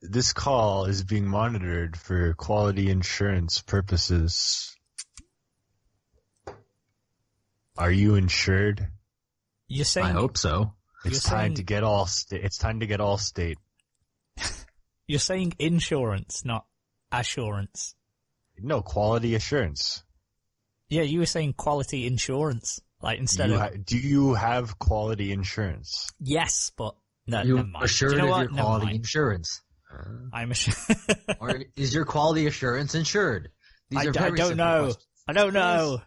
This call is being monitored for quality insurance purposes. Are you insured? You're saying, I hope so. It's time to get Allstate. You're saying insurance, not assurance. No, quality assurance. Yeah, you were saying quality insurance. Like instead of... Do you have quality insurance? Yes, but... No, You never mind. assured Do you know of what? your Never quality mind. insurance. I'm assured. Or is your quality assurance insured? These are very I don't simple know. questions. I don't know.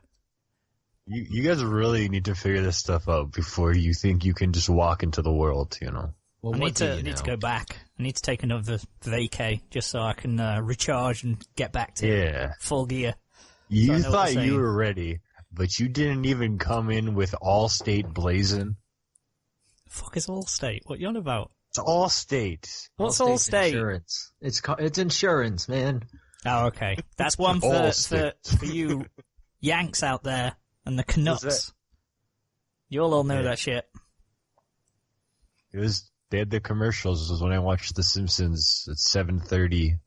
You guys really need to figure this stuff out before you think you can just walk into the world, you know? Well, I what need to go back. I need to take another vacay just so I can recharge and get back to full gear. You So thought you were ready, but you didn't even come in with Allstate blazing. The fuck is Allstate? What you on about? It's Allstate. What's Allstate's Allstate? Insurance. It's insurance, man. Oh, okay. That's one for you Yanks out there and the Canucks. You'll all know that shit. They had the commercials. It was when I watched The Simpsons at 7:30.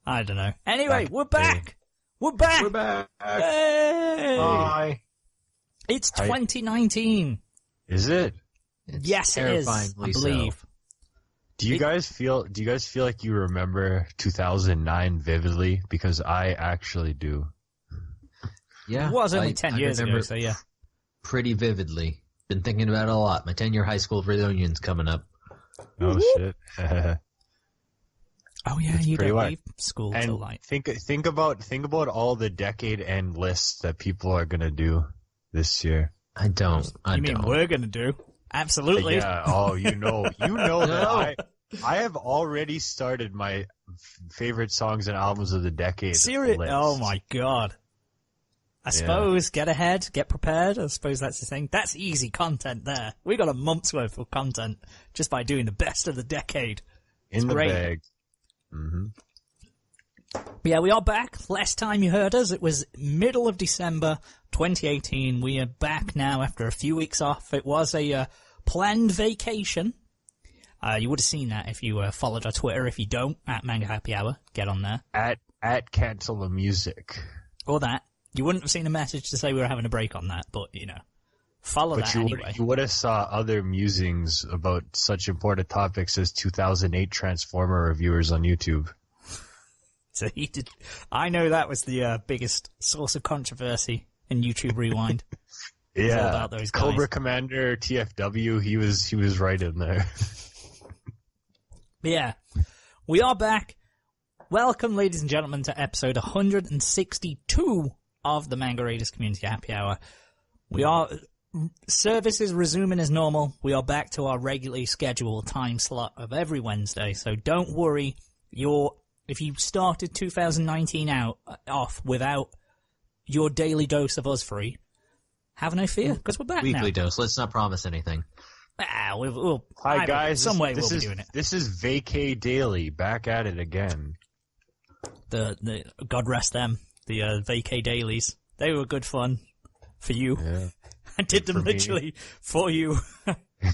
I don't know. Anyway, we're back. We're back. We're back. Yay! Bye. It's 2019. Is it? It's Yes, it is. I terrifyingly believe. so. Do you guys feel like you remember 2009 vividly? Because I actually do. Yeah, It was only 10 years ago, remember so yeah. pretty vividly. Been thinking about it a lot. My 10-year high school reunion's coming up. Oh shit. Oh yeah, you pretty don't wide. leave school And till like... think about all the decade end lists that people are gonna do this year. I don't. You mean we're gonna do? Absolutely. Yeah. Oh, you know that I have already started my favorite songs and albums of the decade. Serious? list. Oh my god. I suppose, get ahead, get prepared. I suppose that's the thing. That's easy content there. We got a month's worth of content just by doing the best of the decade. in the great. bag. Mm-hmm. Yeah, we are back. Last time you heard us, it was middle of December 2018. We are back now after a few weeks off. It was a planned vacation. You would have seen that if you followed our Twitter. If you don't, at Manga Happy Hour, get on there. At Cancel the Music. Or that. You wouldn't have seen a message to say we were having a break on that, but, you know, follow that anyway. You would have saw other musings about such important topics as 2008 Transformer reviewers on YouTube. So he did. I know that was the biggest source of controversy in YouTube Rewind. Yeah, all about those guys. Cobra Commander TFW. He was right in there. But yeah, we are back. Welcome, ladies and gentlemen, to episode 162 of the Manga Raiders Community Happy Hour. Service is resuming as normal. We are back to our regularly scheduled time slot of every Wednesday. So don't worry. If you started 2019 off without your daily dose of us free, have no fear, because we're back Weekly now. dose. Let's not promise anything. Hi guys, some way this we'll is, be doing it. This is Vacay Daily, back at it again. The God rest them, the vacay dailies. They were good fun for you. Yeah. I did them literally for you.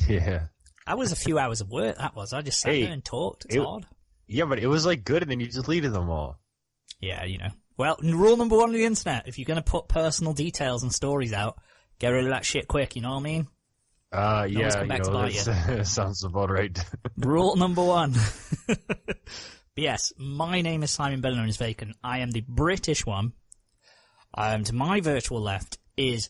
Yeah. That was a few hours of work. That was. I just sat there and talked. It's hard. Yeah, but it was like good, and then you deleted them all. Yeah, you know. Well, rule number one on the internet: if you're going to put personal details and stories out, get rid of that shit quick. You know what I mean? Yeah, come back to bite that sounds about right. Rule number one. Yes, my name is Simon, better known as Vacant. I am the British one. To my virtual left is...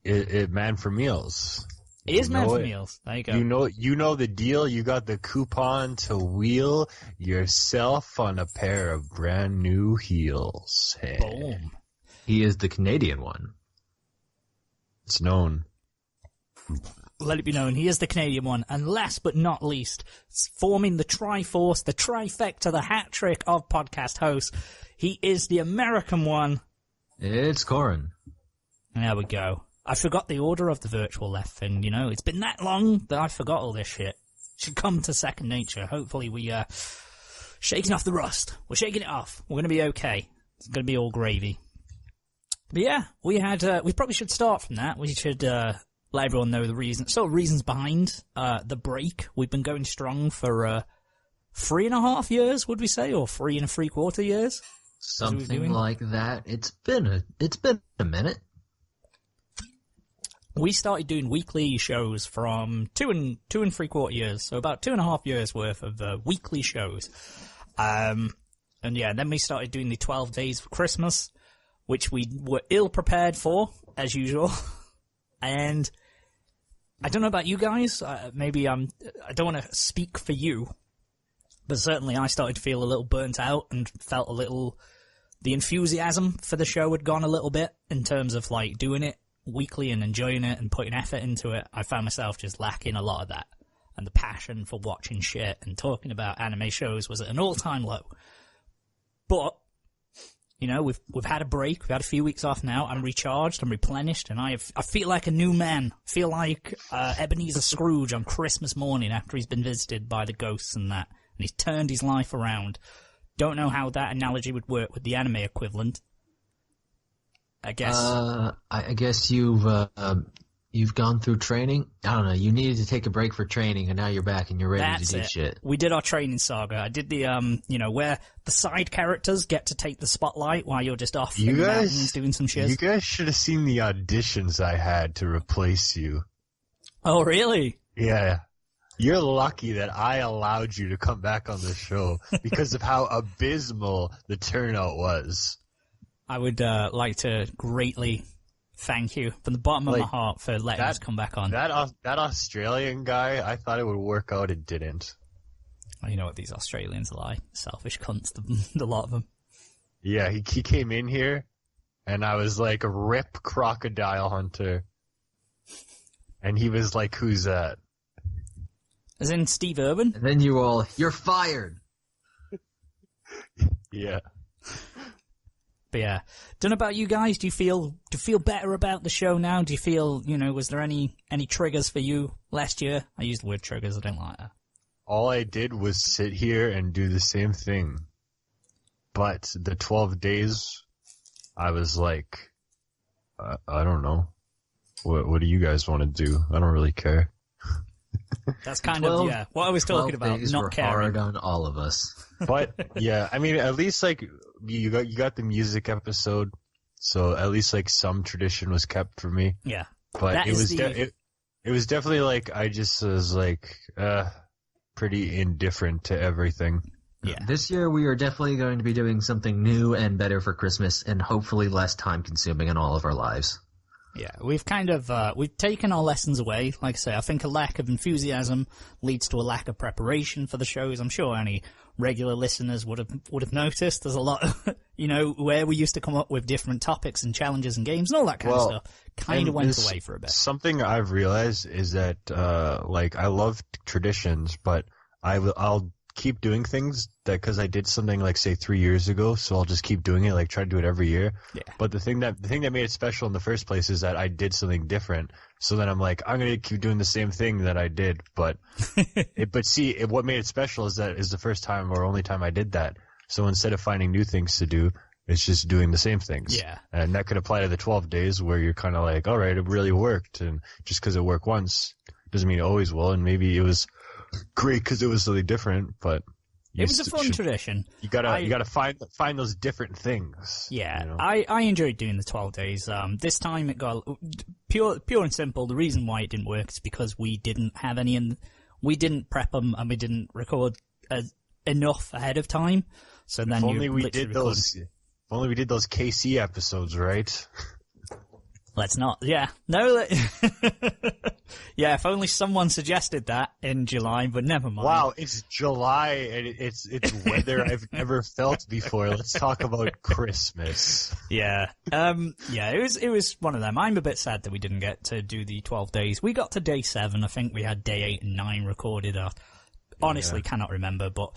Man for Meals. Is Man for Meals. There you go. You know the deal. You got the coupon to wheel yourself on a pair of brand new heels. Hey. Boom. He is the Canadian one. It's known. Let it be known, he is the Canadian one. And last but not least, forming the Triforce, the trifecta, the hat trick of podcast hosts, he is the American one. It's Coryn. There we go. I forgot the order of the virtual left thing, you know. It's been that long that I forgot all this shit. Should come to second nature. Hopefully we, shaking off the rust. We're shaking it off. We're gonna be okay. It's gonna be all gravy. But yeah, we probably should start from that. We should, let everyone know the reasons behind the break. We've been going strong for 3.5 years, would we say, or 3.75 years? Something like that. It's been a minute. We started doing weekly shows from 2.75 years, so about 2.5 years worth of weekly shows. And then we started doing the 12 days for Christmas, which we were ill prepared for, as usual. And I don't know about you guys, I don't want to speak for you, but certainly I started to feel a little burnt out and felt the enthusiasm for the show had gone a little bit in terms of like doing it weekly and enjoying it and putting effort into it. I found myself just lacking a lot of that. And the passion for watching shit and talking about anime shows was at an all-time low. But, you know, we've had a break. We've had a few weeks off now. I'm recharged. I'm replenished. And I feel like a new man. I feel like Ebenezer Scrooge on Christmas morning after he's been visited by the ghosts and that. And he's turned his life around. Don't know how that analogy would work with the anime equivalent. I guess. I guess you've gone through training. I don't know. You needed to take a break for training, and now you're back and you're ready to do shit. We did our training saga. I did the where the side characters get to take the spotlight while you're just off in the mountains doing some shit. You guys should have seen the auditions I had to replace you. Oh, really? Yeah. You're lucky that I allowed you to come back on the show because of how abysmal the turnout was. I would like to greatly thank you from the bottom of my heart for letting us come back on. That Australian guy, I thought it would work out. It didn't. Well, you know what these Australians are like. Selfish cunts, the lot of them. Yeah, he came in here, and I was like, rip crocodile hunter. And he was like, who's that? As in Steve Irwin? And then you're fired. Yeah. But yeah, don't know about you guys. Do you feel better about the show now? Do you feel, was there any triggers for you last year? I used the word triggers. I don't like that. All I did was sit here and do the same thing. But the 12 days, I was like, I don't know. What do you guys want to do? I don't really care. That's kind of, what I was talking about, not caring. Hard on all of us. But, yeah, I mean, at least, like, you got the music episode, so at least, like, some tradition was kept for me. Yeah. But it was definitely, like, I just was, like, pretty indifferent to everything. Yeah. This year we are definitely going to be doing something new and better for Christmas and hopefully less time-consuming in all of our lives. Yeah, we've kind of, we've taken our lessons away. Like I say, I think a lack of enthusiasm leads to a lack of preparation for the shows. I'm sure any regular listeners would have noticed. There's a lot of, where we used to come up with different topics and challenges and games and all that kind of stuff kind of went away for a bit. Something I've realized is that, I love traditions, but I'll keep doing things because I did something like say 3 years ago, so I'll just keep doing it, like try to do it every year. Yeah. But the thing that made it special in the first place is that I did something different. So then I'm like, I'm gonna keep doing the same thing that I did, but what made it special is that is the first time or only time I did that. So instead of finding new things to do, it's just doing the same things. Yeah. And that could apply to the 12 days where you're kind of like, all right, it really worked, and just because it worked once doesn't mean it always will. And maybe it was great because it was something different, but it was a fun tradition. You gotta find those different things. Yeah, I enjoyed doing the 12 days. This time it got pure and simple. The reason why it didn't work is because we didn't have any, and we didn't prep them, and we didn't record enough ahead of time. So then if only we did those KC episodes, right? Let's not. Yeah. No. Yeah, if only someone suggested that in July, but never mind. Wow, it's July and it's weather I've never felt before. Let's talk about Christmas. Yeah. It was one of them. I'm a bit sad that we didn't get to do the 12 days. We got to day 7. I think we had day 8 and 9 recorded. I honestly cannot remember, but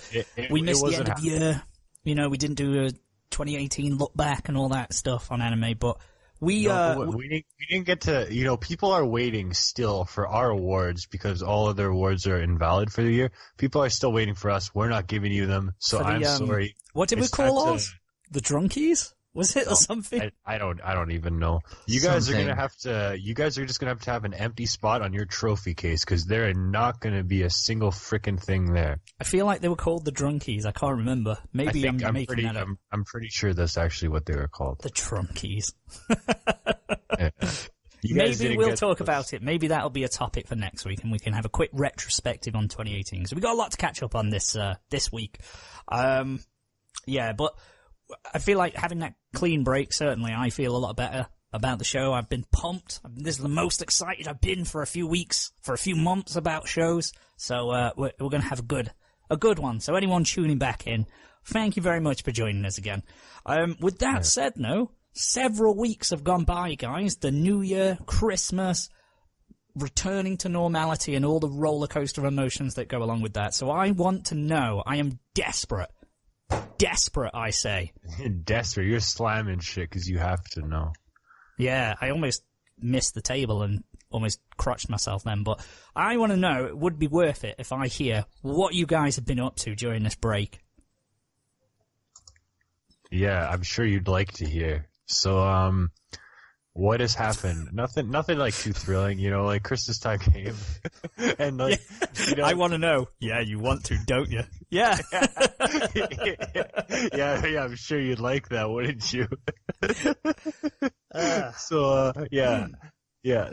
we missed the end of the year. We didn't do a 2018 look back and all that stuff on anime, but we didn't get to, people are waiting still for our awards because all of their awards are invalid for the year. People are still waiting for us. We're not giving you them, so I'm sorry. What did we call ours? The drunkies? Was it or something? I don't even know. You guys are Something. gonna have to. You guys are just gonna have an empty spot on your trophy case because there are not gonna be a single frickin' thing there. I feel like they were called the Drunkies. I can't remember. Maybe I'm making that up. I'm pretty sure that's actually what they were called. The Drunkies. Yeah. You guys Maybe didn't we'll get talk those. about it. Maybe that'll be a topic for next week, and we can have a quick retrospective on 2018. So we got a lot to catch up on this week. Yeah, but I feel like having that clean break, certainly, I feel a lot better about the show. I've been pumped. This is the most excited I've been for a few weeks, for a few months about shows. So we're going to have a good one. So anyone tuning back in, thank you very much for joining us again. With that said, no. Several weeks have gone by, guys. The New Year, Christmas, returning to normality, and all the roller coaster of emotions that go along with that. So I want to know. I am desperate. Desperate, I say. Desperate. You're slamming shit because you have to know. Yeah, I almost missed the table and almost crotched myself then. But I want to know, it would be worth it if I hear what you guys have been up to during this break. Yeah, I'm sure you'd like to hear. So, what has happened? Nothing like too thrilling, like Christmas time came, and like, I want to know. Yeah, you want to, don't you? Yeah. yeah, I'm sure you'd like that, wouldn't you? So,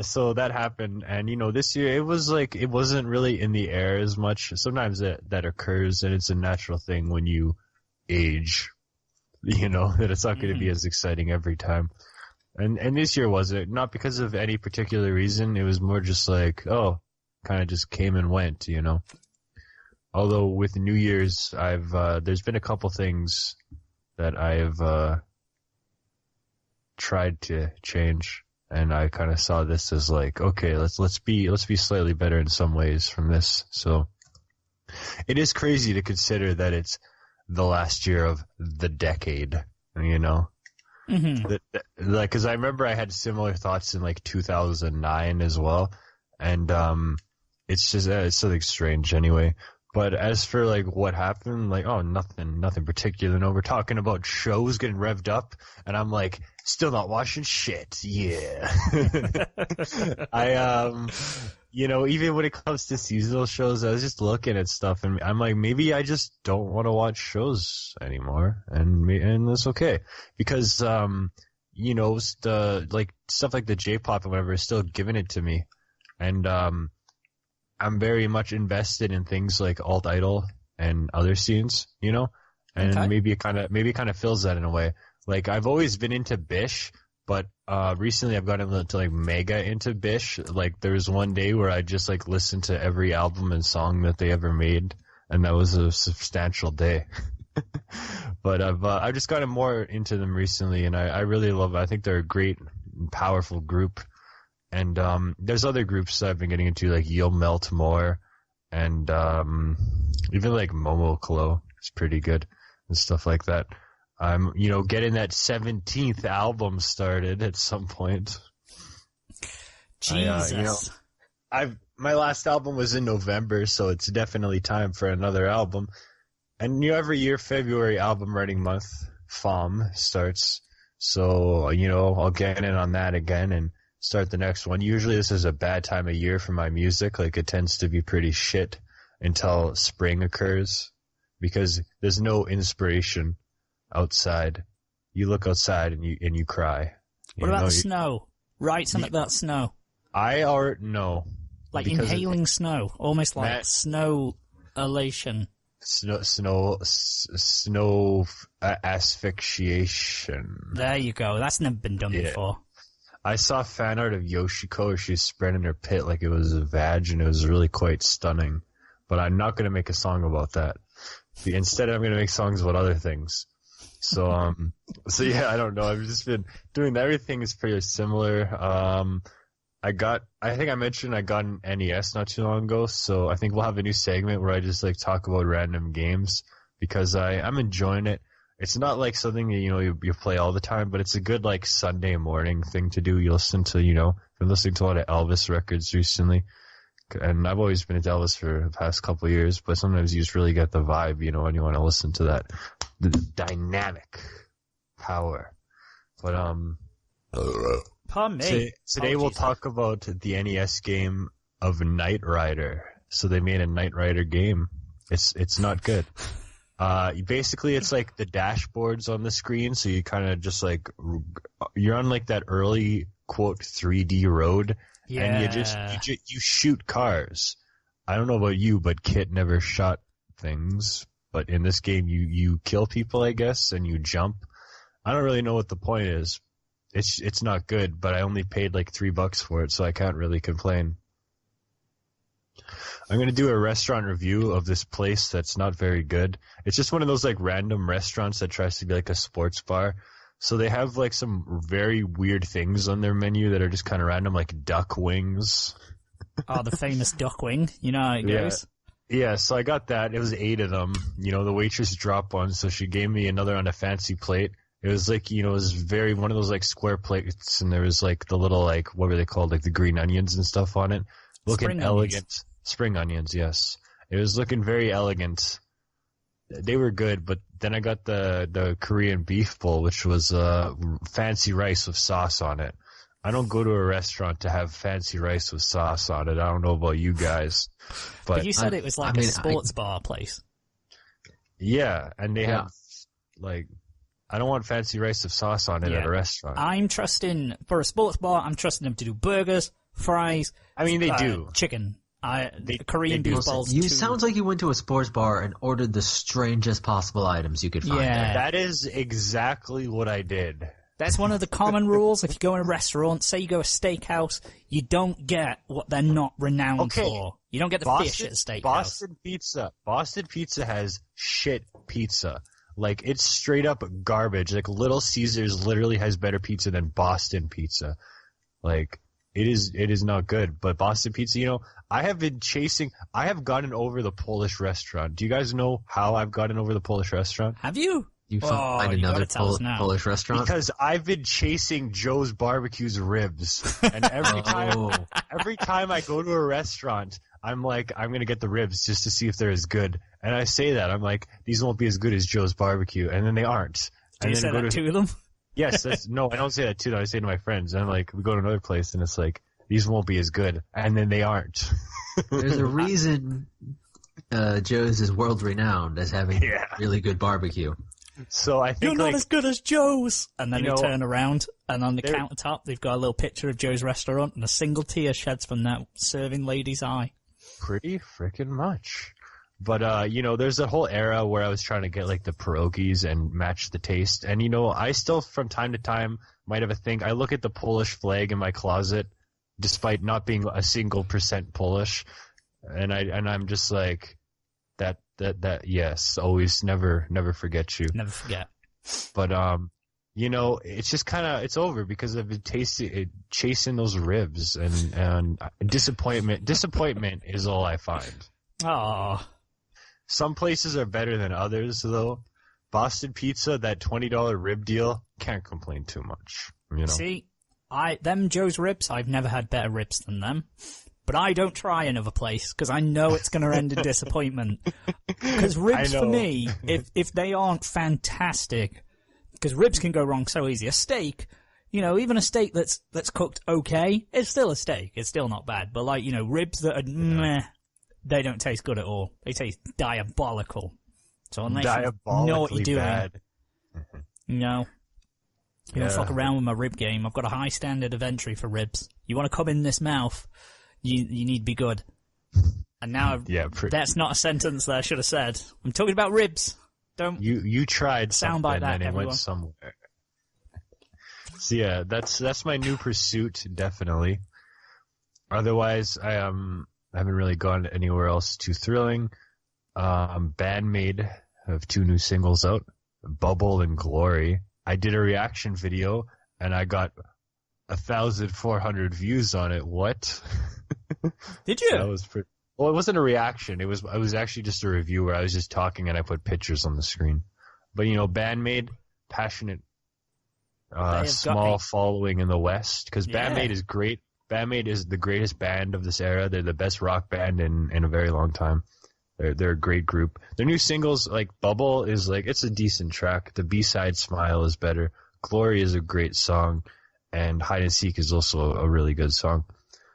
so that happened, and this year it wasn't really in the air as much. Sometimes that occurs, and it's a natural thing when you age. That it's not going to be as exciting every time. And this year wasn't, not because of any particular reason. It was more just like, kind of just came and went, Although with New Year's, there's been a couple things that I've tried to change, and I kind of saw this as like, okay, let's be slightly better in some ways from this. So it is crazy to consider that it's the last year of the decade, Mm-hmm. Because I remember I had similar thoughts in like 2009 as well, and it's just it's something strange anyway. But as for like what happened, like nothing particular. No, we're talking about shows getting revved up, and I'm like still not watching shit. Yeah, even when it comes to seasonal shows, I was just looking at stuff, and I'm like, maybe I just don't want to watch shows anymore, and that's okay, because the like stuff like the J-pop and whatever is still giving it to me, and I'm very much invested in things like alt idol and other scenes, and Okay. maybe it kind of fills that in a way. Like I've always been into Bish. But recently I've gotten into like mega into Bish. Like there was one day where I just like listened to every album and song that they ever made, and that was a substantial day. But I've just gotten more into them recently, and I really love it. I think they're a great, powerful group. And there's other groups that I've been getting into, like You'll Melt More, and even like Momoklo is pretty good and stuff like that. I'm, getting that 17th album started at some point. Jesus. My last album was in November, so it's definitely time for another album. And every year February album writing month, FOM, starts. So, I'll get in on that again and start the next one. Usually this is a bad time of year for my music. Like it tends to be pretty shit until spring occurs, because there's no inspiration outside. You look outside and you cry. What about the snow? Write something about snow. I already know. Like inhaling snow, almost like snow elation. Snow asphyxiation. There you go. That's never been done before. I saw fan art of Yoshiko where she's spreading her pit like it was a vag, and it was really quite stunning. But I'm not going to make a song about that. Instead, I'm going to make songs about other things. So yeah, I don't know. I've just been doing everything is pretty similar. I think I mentioned I got an NES not too long ago, so I think we'll have a new segment where I just like talk about random games, because I'm enjoying it. It's not like something that, you play all the time, but it's a good like Sunday morning thing to do. You listen to, been listening to a lot of Elvis records recently, and I've always been into Elvis for the past couple of years, but sometimes you just really get the vibe, when you want to listen to that, the dynamic power. But Pardon me. Today we'll talk about the NES game of Knight Rider. So they made a Knight Rider game. It's not good. Basically, it's like the dashboards on the screen, so you kind of just like you're on like that early quote 3D road, and you shoot cars. I don't know about you, but Kit never shot things. But in this game, you kill people, I guess, and you jump. I don't really know what the point is. It's not good, but I only paid like $3 for it, so I can't really complain. I'm going to do a restaurant review of this place that's not very good. It's just one of those like random restaurants that tries to be like a sports bar. So they have like some very weird things on their menu that are just kind of random, like duck wings. Oh, the famous duck wing. You know how it goes? Yeah, so I got that. It was 8 of them. You know, the waitress dropped one, so she gave me another on a fancy plate. It was like, you know, it was one of those like square plates, and there was like the little like, what were they called? Like the green onions and stuff on it. Looking elegant. Spring onions, yes. It was looking very elegant. They were good, but then I got the Korean beef bowl, which was fancy rice with sauce on it. I don't go to a restaurant to have fancy rice with sauce on it. I don't know about you guys. But you said it was like a sports bar place. Yeah, and they have, like, I don't want fancy rice with sauce on it at a restaurant. I'm trusting, for a sports bar, I'm trusting them to do burgers, fries. I mean, they do. Chicken. Korean beef bowls. Sounds like you went to a sports bar and ordered the strangest possible items you could find. Yeah. That is exactly what I did. That's one of the common rules. If you go in a restaurant, say you go to a steakhouse, you don't get what they're not renowned for. You don't get the fish at a steakhouse. Boston Pizza has shit pizza. Like, it's straight up garbage. Like, Little Caesars literally has better pizza than Boston Pizza. Like, it is not good. But Boston Pizza, you know, I have gotten over the Polish restaurant. Do you guys know how I've gotten over the Polish restaurant? Have you? You find another Polish restaurant? Because I've been chasing Joe's Barbecue's ribs. And every time I go to a restaurant, I'm like, I'm going to get the ribs just to see if they're as good. And I say that. I'm like, these won't be as good as Joe's Barbecue. And then they aren't. Do you say that to them? Yes. No, I don't say that to them. I say it to my friends. And I'm like, we go to another place and it's like, these won't be as good. And then they aren't. There's a reason Joe's is world renowned as having really good barbecue. So I think you're not as good as Joe's. And then they turn around, and on the countertop, they've got a little picture of Joe's restaurant, and a single tear sheds from that serving lady's eye. Pretty freaking much. But, you know, there's a whole era where I was trying to get, like, the pierogies and match the taste. And, you know, I still, from time to time, might have a thing. I look at the Polish flag in my closet, despite not being a single % Polish, and I'm just like, that yes, always never forget you. Never forget. But you know, it's just kind of, it's over because I've been chasing those ribs, and disappointment is all I find. Oh. Some places are better than others, though. Boston Pizza, that $20 rib deal, can't complain too much. You know. See, them Joe's ribs, I've never had better ribs than them. But I don't try another place because I know it's going to end in disappointment. Because ribs for me, if they aren't fantastic, because ribs can go wrong so easy. A steak, you know, even a steak that's cooked okay, it's still a steak. It's still not bad. But like, you know, ribs that are meh, they don't taste good at all. They taste diabolical. So unless you know what you're doing, bad. you know, you don't fuck around with my rib game. I've got a high standard of entry for ribs. You want to come in this mouth, you need to be good. And now that's not a sentence that I should have said. I'm talking about ribs. Don't you tried soundbite that, and it everyone. went somewhere. So yeah, that's my new pursuit, definitely. Otherwise, I haven't really gone anywhere else too thrilling. Bandmade have 2 new singles out, Bubble and Glory. I did a reaction video and I got 1,400 views on it. What? Did you? That was pretty. Well, it wasn't a reaction. It was actually just a review where I was just talking and I put pictures on the screen. But you know, Bandmade, passionate, small following in the West, because Bandmade is great. Bandmade is the greatest band of this era. They're the best rock band in a very long time. They're a great group. Their new singles, like Bubble, is like, it's a decent track. The B-side Smile is better. Glory is a great song, and Hide and Seek is also a really good song.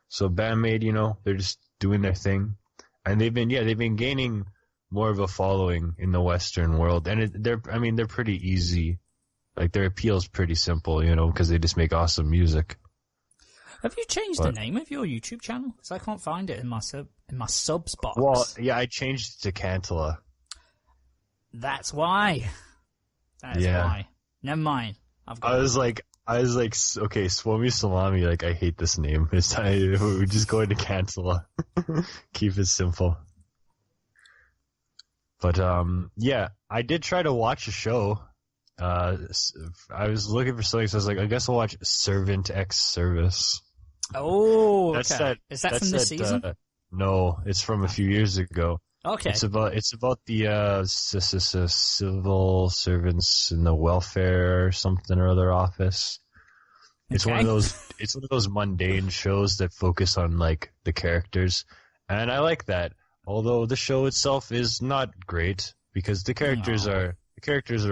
So Bandmade, they're just doing their thing, and they've been gaining more of a following in the Western world, and they're pretty easy. Like, their appeal is pretty simple, because they just make awesome music. Have you changed the name of your YouTube channel? Because I can't find it in my subs box. Well, yeah, I changed it to Cantala. That's why. That's why. Never mind. I was like, okay, Swami Salami, like, I hate this name. It's time we're just going to Cantala. Keep it simple. But, yeah, I did try to watch a show. I was looking for something, so I was like, I guess I'll watch Servant X Service. Oh, okay. Is that from this season? No, it's from a few years ago. Okay. It's about the civil servants in the welfare or something or other office. It's one of those mundane shows that focus on like the characters, and I like that. Although the show itself is not great because the characters are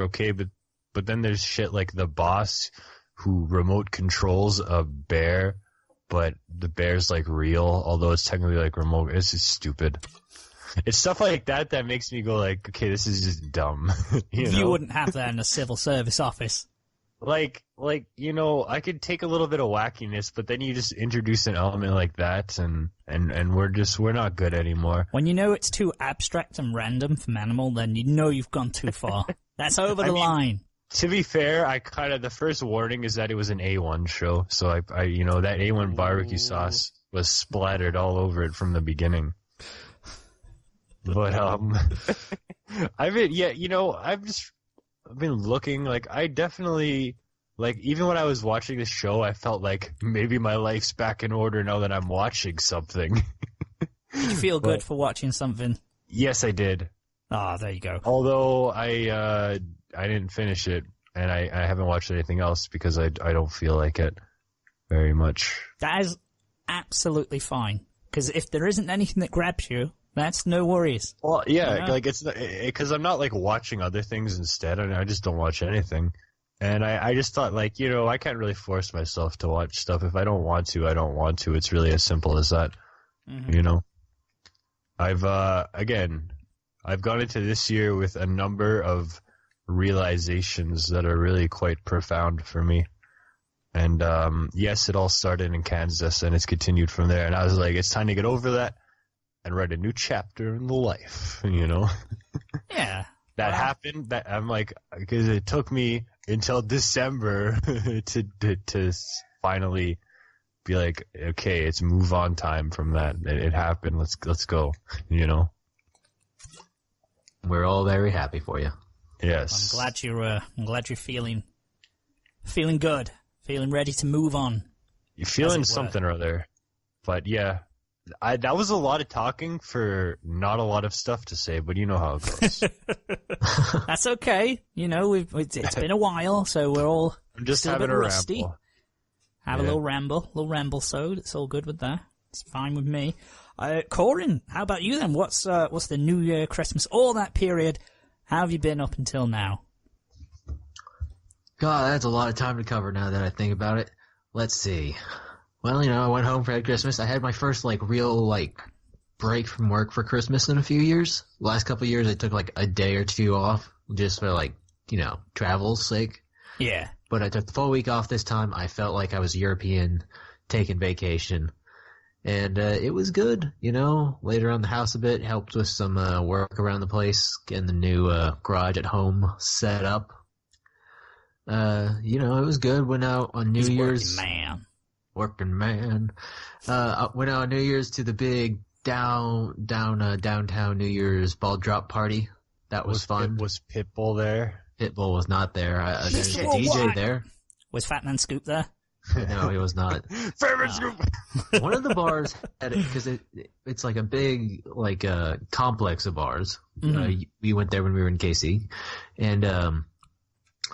okay, but then there's shit like the boss who remote controls a bear, but the bear's like real, although it's technically like remote. It's just stupid. It's stuff like that that makes me go like, okay, this is just dumb. You wouldn't have that in a civil service office. Like, I could take a little bit of wackiness, but then you just introduce an element like that, and we're not good anymore. When you know it's too abstract and random for Manimal, then you know you've gone too far. That's over the line. To be fair, the first warning is that it was an A1 show, so that A1 barbecue sauce was splattered all over it from the beginning. But I've been looking, like, I definitely, like, even when I was watching this show, I felt like maybe my life's back in order now that I'm watching something. Did you feel good for watching something? Yes, I did. Ah, there you go. Although I didn't finish it, and I haven't watched anything else because I don't feel like it very much. That is absolutely fine, because if there isn't anything that grabs you, that's no worries. Well, yeah, like it's because I'm not like watching other things instead, and I just don't watch anything. And I just thought, like, I can't really force myself to watch stuff. If I don't want to, I don't want to. It's really as simple as that. Mm-hmm. I've gone into this year with a number of realizations that are really quite profound for me. And yes, it all started in Kansas, and it's continued from there. And I was like, it's time to get over that and write a new chapter in the life, Yeah. That happened. That I'm like, because it took me until December to finally be like, okay, it's move on time from that. It happened. Let's go. We're all very happy for you. Yes. I'm glad you're feeling good, feeling ready to move on. You're feeling something or other, but yeah. That was a lot of talking for not a lot of stuff to say, but you know how it goes. That's okay. It's been a while, so we're all I'm just still having a bit a rusty. ramble. Have a little ramble. So it's all good with that. It's fine with me. Coryn, how about you then? What's the New Year, Christmas, all that period? How have you been up until now? God, that's a lot of time to cover now that I think about it. Let's see. Well, I went home for Christmas. I had my first, real, break from work for Christmas in a few years. The last couple of years, I took, a day or two off just for, travel's sake. Yeah. But I took the full week off this time. I felt like I was European, taking vacation. And it was good, Laid around the house a bit, helped with some work around the place, getting the new garage at home set up. It was good. Went out on New Year's. Working man. Went out on New Year's to the big downtown New Year's ball drop party. That was fun. Was Pitbull there? Pitbull was not there. There's a DJ there. Was Fat Man Scoop there? No, he was not. Favorite Scoop! One of the bars had it, because it's like a big, complex of bars. Mm-hmm. We went there when we were in KC. And,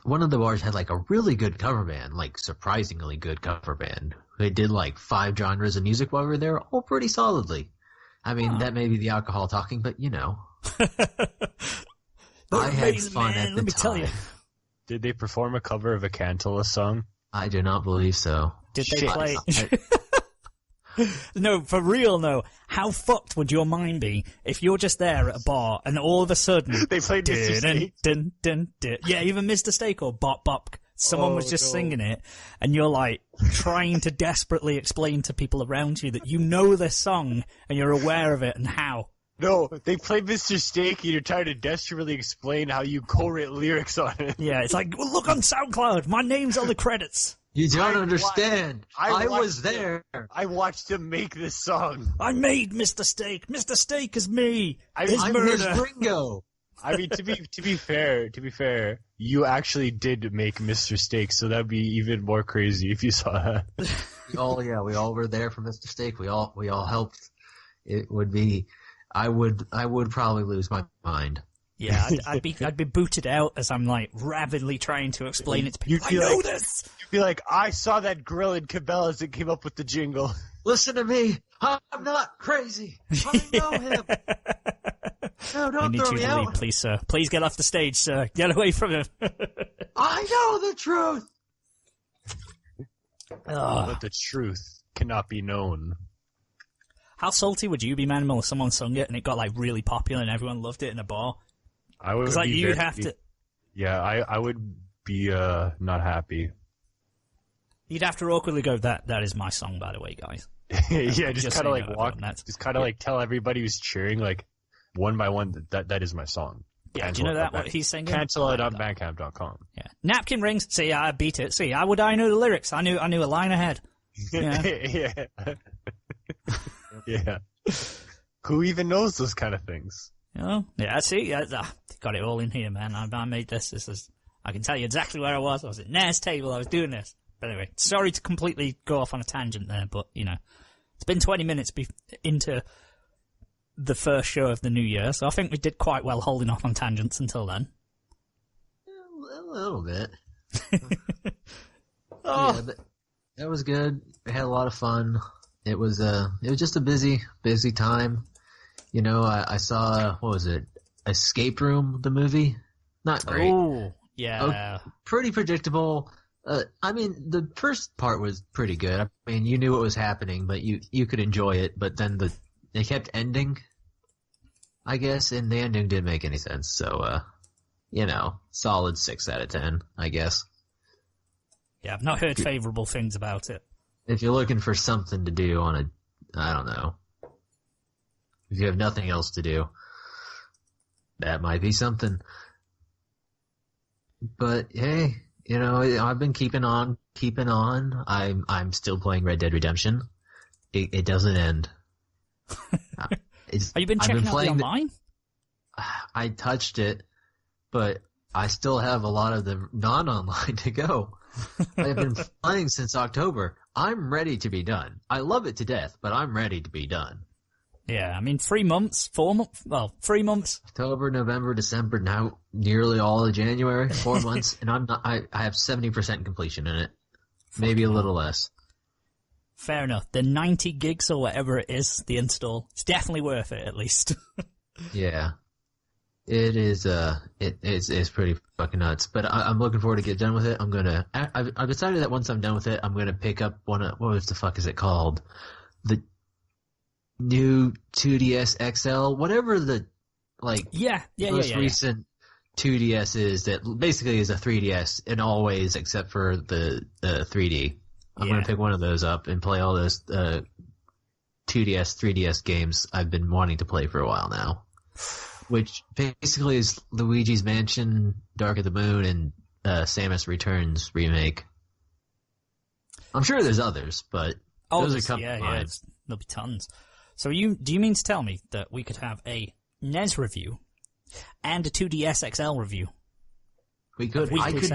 one of the bars had a really good cover band, surprisingly good cover band. They did 5 genres of music while we were there, all pretty solidly. I mean, that may be the alcohol talking, but I had fun at the time. Let me tell you. Did they perform a cover of a Cantala song? I do not believe so. Did they Shit. play? No, for real, no. How fucked would your mind be if you're just there at a bar and all of a sudden They played Mr. Steak. Yeah, even Mr. Steak or Bop Bop. Someone was just no. singing it, and you're like trying to desperately explain to people around you that you know this song and you're aware of it and how. No, they played Mr. Steak and you're trying to desperately explain how you co-write lyrics on it. Yeah, it's like, well, look on SoundCloud. My name's on the credits. You don't understand. I watched was there. I watched him make this song. I made Mr. Steak. Mr. Steak is me. I'm murder. his Ringo. I mean, to be fair, you actually did make Mr. Steak, so that'd be even more crazy if you saw that. We all were there for Mr. Steak. We all helped. It would be. I would probably lose my mind. Yeah, I'd be booted out as I'm like rapidly trying to explain it to people. I know this. You'd be like, I saw that grill in Cabela's that came up with the jingle. Listen to me. I'm not crazy. I know him. No, I don't need throw you me to out. leave, please, sir. Please get off the stage, sir. Get away from him. I know the truth. But the truth cannot be known. How salty would you be, Manimal, if someone sung it and it got like really popular and everyone loved it in a bar? I would Because like be you'd very- have to, Yeah, I would be not happy. you'd have to awkwardly go. That is my song, by the way, guys. Yeah, just Just kind of so like you know, walk, everyone, that's- just kind of like tell everybody who's cheering like one by one that is my song. Yeah, do you know that what he's singing? Cancel it on Bandcamp.com. Yeah, napkin rings. See, I beat it. See, how would I know the lyrics? I knew a line ahead. Yeah. Yeah. Yeah. Who even knows those kind of things? You know? Yeah, see, got it all in here, man. I made this. This is. I can tell you exactly where I was. I was at Nair's table. I was doing this. But anyway, sorry to completely go off on a tangent there, but you know, it's been 20 minutes into the first show of the new year, so I think we did quite well holding off on tangents until then. A little bit. Oh, Yeah, but that was good. We had a lot of fun. It was just a busy time. You know, I saw, what was it? Escape Room, the movie. Not great. oh, yeah. Pretty predictable. I mean, the first part was pretty good. I mean, you knew what was happening, but you could enjoy it. But then they kept ending, I guess, and the ending didn't make any sense. So, you know, solid 6 out of 10, I guess. Yeah, I've not heard favourable things about it. If you're looking for something to do I don't know. If you have nothing else to do, that might be something. But hey, you know, I've been keeping on. I'm still playing Red Dead Redemption. It doesn't end. Have you been checking out the online? I touched it, but I still have a lot of the non-online to go. I've been playing since October. I'm ready to be done. I love it to death, but I'm ready to be done. Yeah, I mean, 3 months, 4 months, well, 3 months. October, November, December, now nearly all of January, 4 months, and I have 70% completion in it. Maybe a little less. Fair enough. The 90 gigs or whatever it is, the install, it's definitely worth it, at least. Yeah. It is, it's pretty fucking nuts. But I'm looking forward to get done with it. I've decided that once I'm done with it, I'm gonna pick up what the fuck is it called? The new 2DS XL, whatever the, like, most recent 2DS is, that basically is a 3DS in all ways except for the 3D. I'm gonna pick one of those up and play all those 2DS, 3DS games I've been wanting to play for a while now. Which basically is Luigi's Mansion, Dark of the Moon, and Samus Returns remake. I'm sure there's others, but those are coming to mind. There'll be tons. So do you mean to tell me that we could have a NES review and a 2DS XL review? We could. I could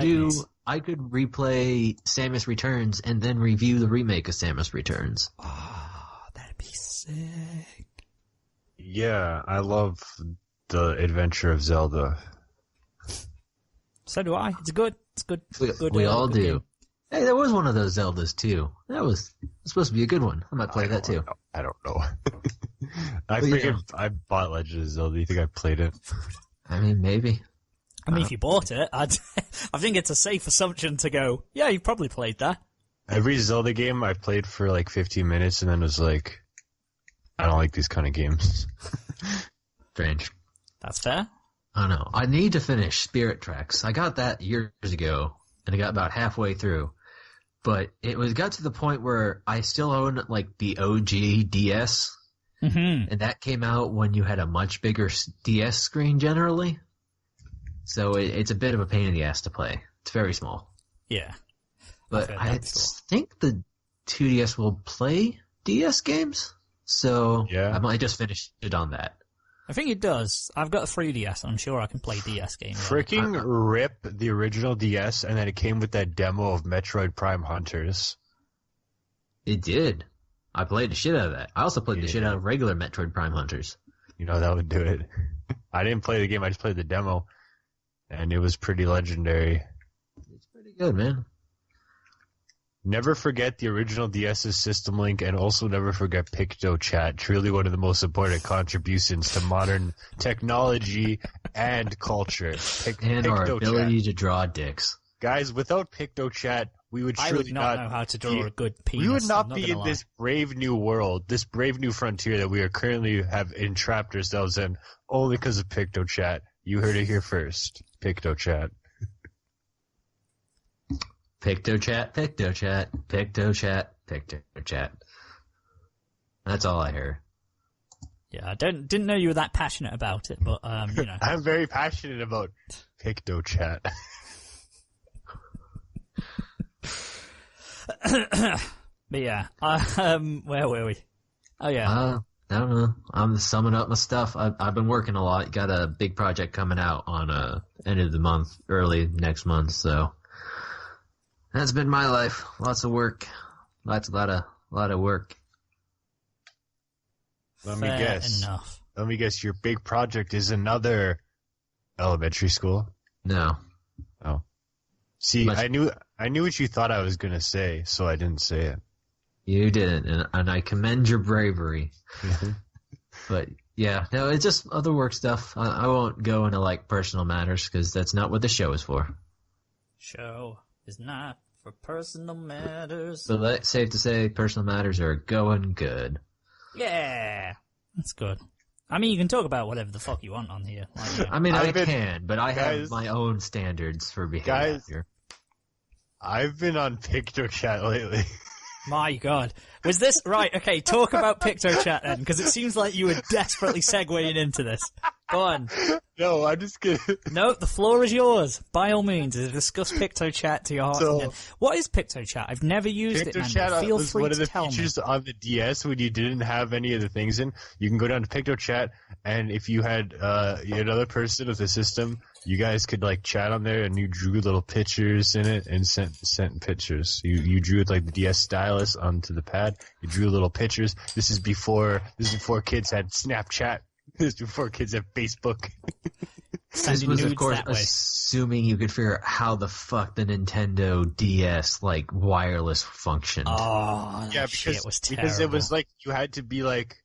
I could replay Samus Returns and then review the remake of Samus Returns. Oh, that'd be sick. Yeah, I love the Adventure of Zelda. So do I. It's good. It's good. We all good do. game. Hey, there was one of those Zeldas too. That was supposed to be a good one. I might play that too. I don't know. I bought Legend of Zelda. Do you think I played it? I mean, maybe. I mean, if you bought it, I think it's a safe assumption to go, yeah, you probably played that. Every Zelda game I played for like 15 minutes and then was like, I don't like these kind of games. Strange. That's fair. I don't know. I need to finish Spirit Tracks. I got that years ago, and I got about halfway through. But it got to the point where I still own like the OG DS, and that came out when you had a much bigger DS screen generally. So it's a bit of a pain in the ass to play. It's very small. Yeah. But I think the 2DS will play DS games, so yeah. I might just finish it on that. I think it does. I've got a 3DS, and I'm sure I can play DS games. Freaking rip the original DS, and then it came with that demo of Metroid Prime Hunters. It did. I played the shit out of that. I also played the shit out of regular Metroid Prime Hunters. You know, that would do it. I didn't play the game, I just played the demo, and it was pretty legendary. It's pretty good, man. Never forget the original DS's system link, and also never forget pictochat, truly one of the most important contributions to modern technology and culture. And our ability to draw dicks. Guys, without pictochat, we would truly I would not know how to draw a good penis. We would not be in this brave new world, this brave new frontier that we are currently have entrapped ourselves in, only because of pictochat. You heard it here first. Pictochat. Pictochat, pictochat, pictochat, pictochat. That's all I heard. Yeah, I didn't know you were that passionate about it, but you know. I'm very passionate about pictochat. But yeah, where were we? Oh yeah. I don't know. I'm summing up my stuff. I've been working a lot. Got a big project coming out on end of the month, early next month. So that's been my life. Lots of work. A lot of work. Let me guess. Your big project is another elementary school. No. Oh. See, I knew what you thought I was gonna say, so I didn't say it. You didn't, and I commend your bravery. But yeah, no, it's just other work stuff. I won't go into like personal matters because that's not what the show is for. Show is not for personal matters. But it's safe to say personal matters are going good. Yeah, that's good. I mean, you can talk about whatever the fuck you want on here. Like, you know. I mean, I can, but I have my own standards for behavior. I've been on pictochat lately. My God. Was this... Right, okay, talk about pictochat then, because it seems like you were desperately segueing into this. Go on. No, I'm just kidding. No, the floor is yours. By all means, discuss pictochat to your heart's content. What is pictochat? I've never used it, man. Feel free to tell me. One of the features on the DS when you didn't have any of the things in. You can go down to pictochat, and if you had another person with the system, you guys could like chat on there, and you drew little pictures in it and sent pictures. You drew it like the DS stylus onto the pad. You drew little pictures. This is before kids had Snapchat. This is before kids had Facebook. This was, of course, assuming you could figure out how the fuck the Nintendo DS like wireless functioned. Oh, yeah, because it was like you had to be like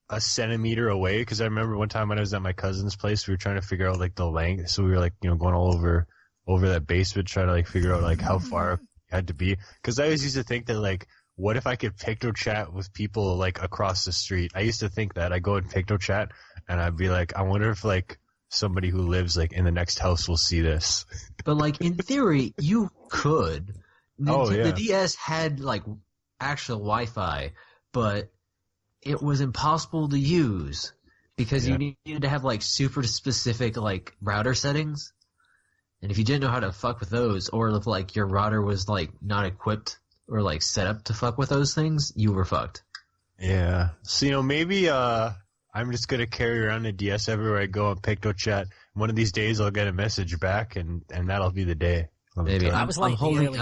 a centimeter away. Because I remember one time when I was at my cousin's place, we were trying to figure out like the length. So we were like, going all over that basement, trying to like figure out like how far it had to be. Because I always used to think that like, what if I could pictochat with people like across the street? I used to think that. I go and pictochat, and I'd be like, I wonder if like somebody who lives like in the next house will see this. But like in theory, you could. The DS had like actual Wi-Fi, but it was impossible to use because you needed to have like super specific like router settings. And if you didn't know how to fuck with those, or if like your router was like not equipped or like set up to fuck with those things, you were fucked. Yeah. So maybe I'm just gonna carry around a DS everywhere I go on pictochat. One of these days I'll get a message back, and that'll be the day. Maybe I'm holding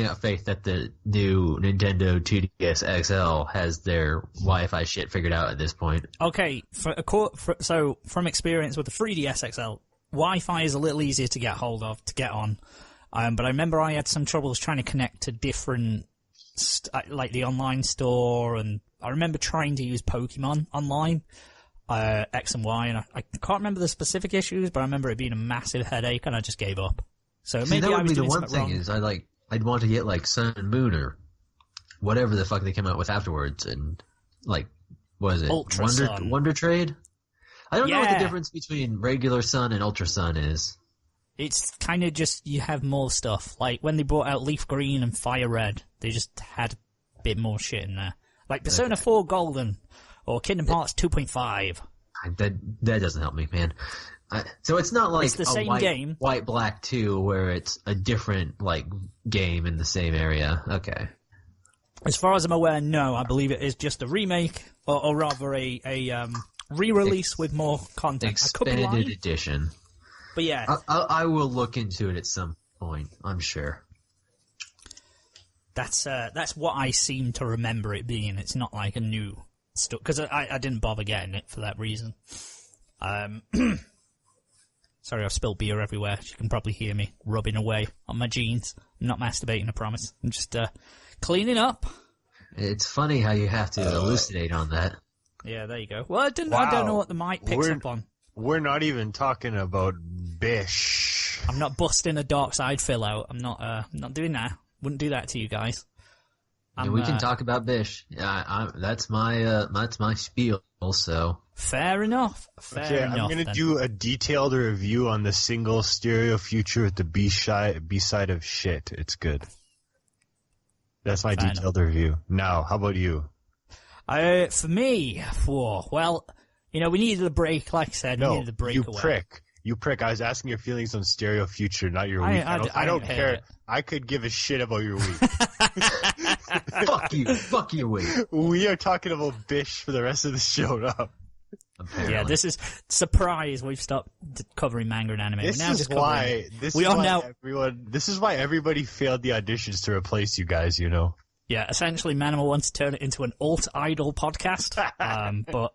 out faith that the new Nintendo 2DS XL has their Wi-Fi shit figured out at this point. Okay, so from experience with the 3DS XL, Wi-Fi is a little easier to get hold of, to get on. But I remember I had some troubles trying to connect to different, like the online store, and I remember trying to use Pokemon online, X and Y, and I can't remember the specific issues, but I remember it being a massive headache, and I just gave up. So See, maybe that I would was be the doing one something thing wrong. is I'd want to get like Sun and Moon or whatever the fuck they came out with afterwards, and like, what is it? Ultra Sun. Wonder Trade? I don't know what the Yeah. difference between regular Sun and Ultra Sun is. It's kind of just, you have more stuff. Like, when they brought out Leaf Green and Fire Red, they just had a bit more shit in there. Like Persona 4 Golden, or Kingdom Hearts 2.5. That doesn't help me, man. So it's not like It's the same game. White Black 2, where it's a different, like, game in the same area. Okay. As far as I'm aware, no. I believe it is just a remake, or rather a re-release with more content. I could be Expanded lying, edition. but yeah, I will look into it at some point, I'm sure. that's what I seem to remember it being. It's not like a new stuff, because I didn't bother getting it for that reason. Sorry, I've spilled beer everywhere. You can probably hear me rubbing away on my jeans. I'm not masturbating, I promise. I'm just cleaning up. It's funny how you have to elucidate on that. Yeah, there you go. Well, I don't Wow. know what the mic picks up on. We're not even talking about Bish. I'm not busting a dark side fill out. I'm not doing that. Wouldn't do that to you guys. We can talk about Bish. That's my spiel. So Fair enough. Fair enough. I'm gonna then. do a detailed review on the single Stereo Future with the B-side of Shit. It's good. That's my Fair detailed review. Now, how about you? For me, well, we needed a break. Like I said, we No, needed a break you away. prick. You prick. I was asking your feelings on Stereo Future, not your week. I don't hate care. it. I could give a shit about your week. fuck you, fuck your week. We are talking about Bish for the rest of the show now. Apparently. Yeah, this is surprise. We've stopped covering manga and anime. This We're now is just why. covering. This is why everybody failed the auditions to replace you guys. You know. Yeah, essentially, Manimal wants to turn it into an alt-idol podcast. But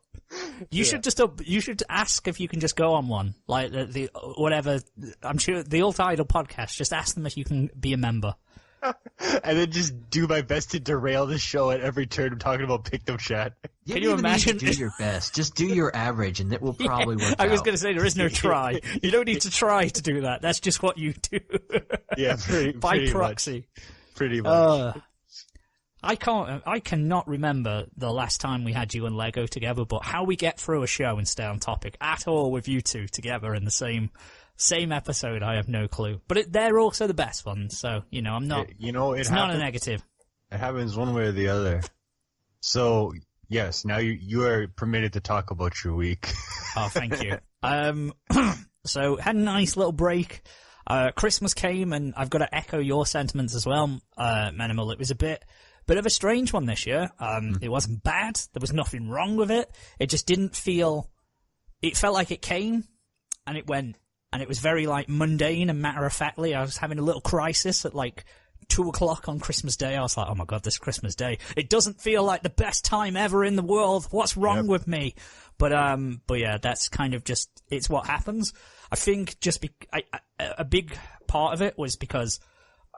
you should ask if you can just go on one, like the whatever. I'm sure the alt-idol podcast. Just ask them if you can be a member. And then just do my best to derail the show at every turn. I'm talking about pictochat. Can you imagine? Do your best. Just do your average, and it will probably work out. I was going to say there is no try. You don't need to try to do that. That's just what you do. Yeah, By pretty proxy. Pretty much. I cannot remember the last time we had you and Lego together, but how we get through a show and stay on topic at all with you two together in the same episode, I have no clue. But they're also the best ones, so, I'm not, it's not a negative. It happens one way or the other. So, yes, now you are permitted to talk about your week. Oh, thank you. So, had a nice little break. Christmas came, and I've got to echo your sentiments as well, Manimal. It was a bit of a strange one this year. It wasn't bad. There was nothing wrong with it. It just didn't feel... It felt like it came, and it went. And it was very, mundane and matter-of-factly. I was having a little crisis at, 2 o'clock on Christmas Day. I was like, oh my god, this Christmas Day. It doesn't feel like the best time ever in the world. What's wrong with me? But yeah, that's kind of just... It's what happens. I think just... a big part of it was because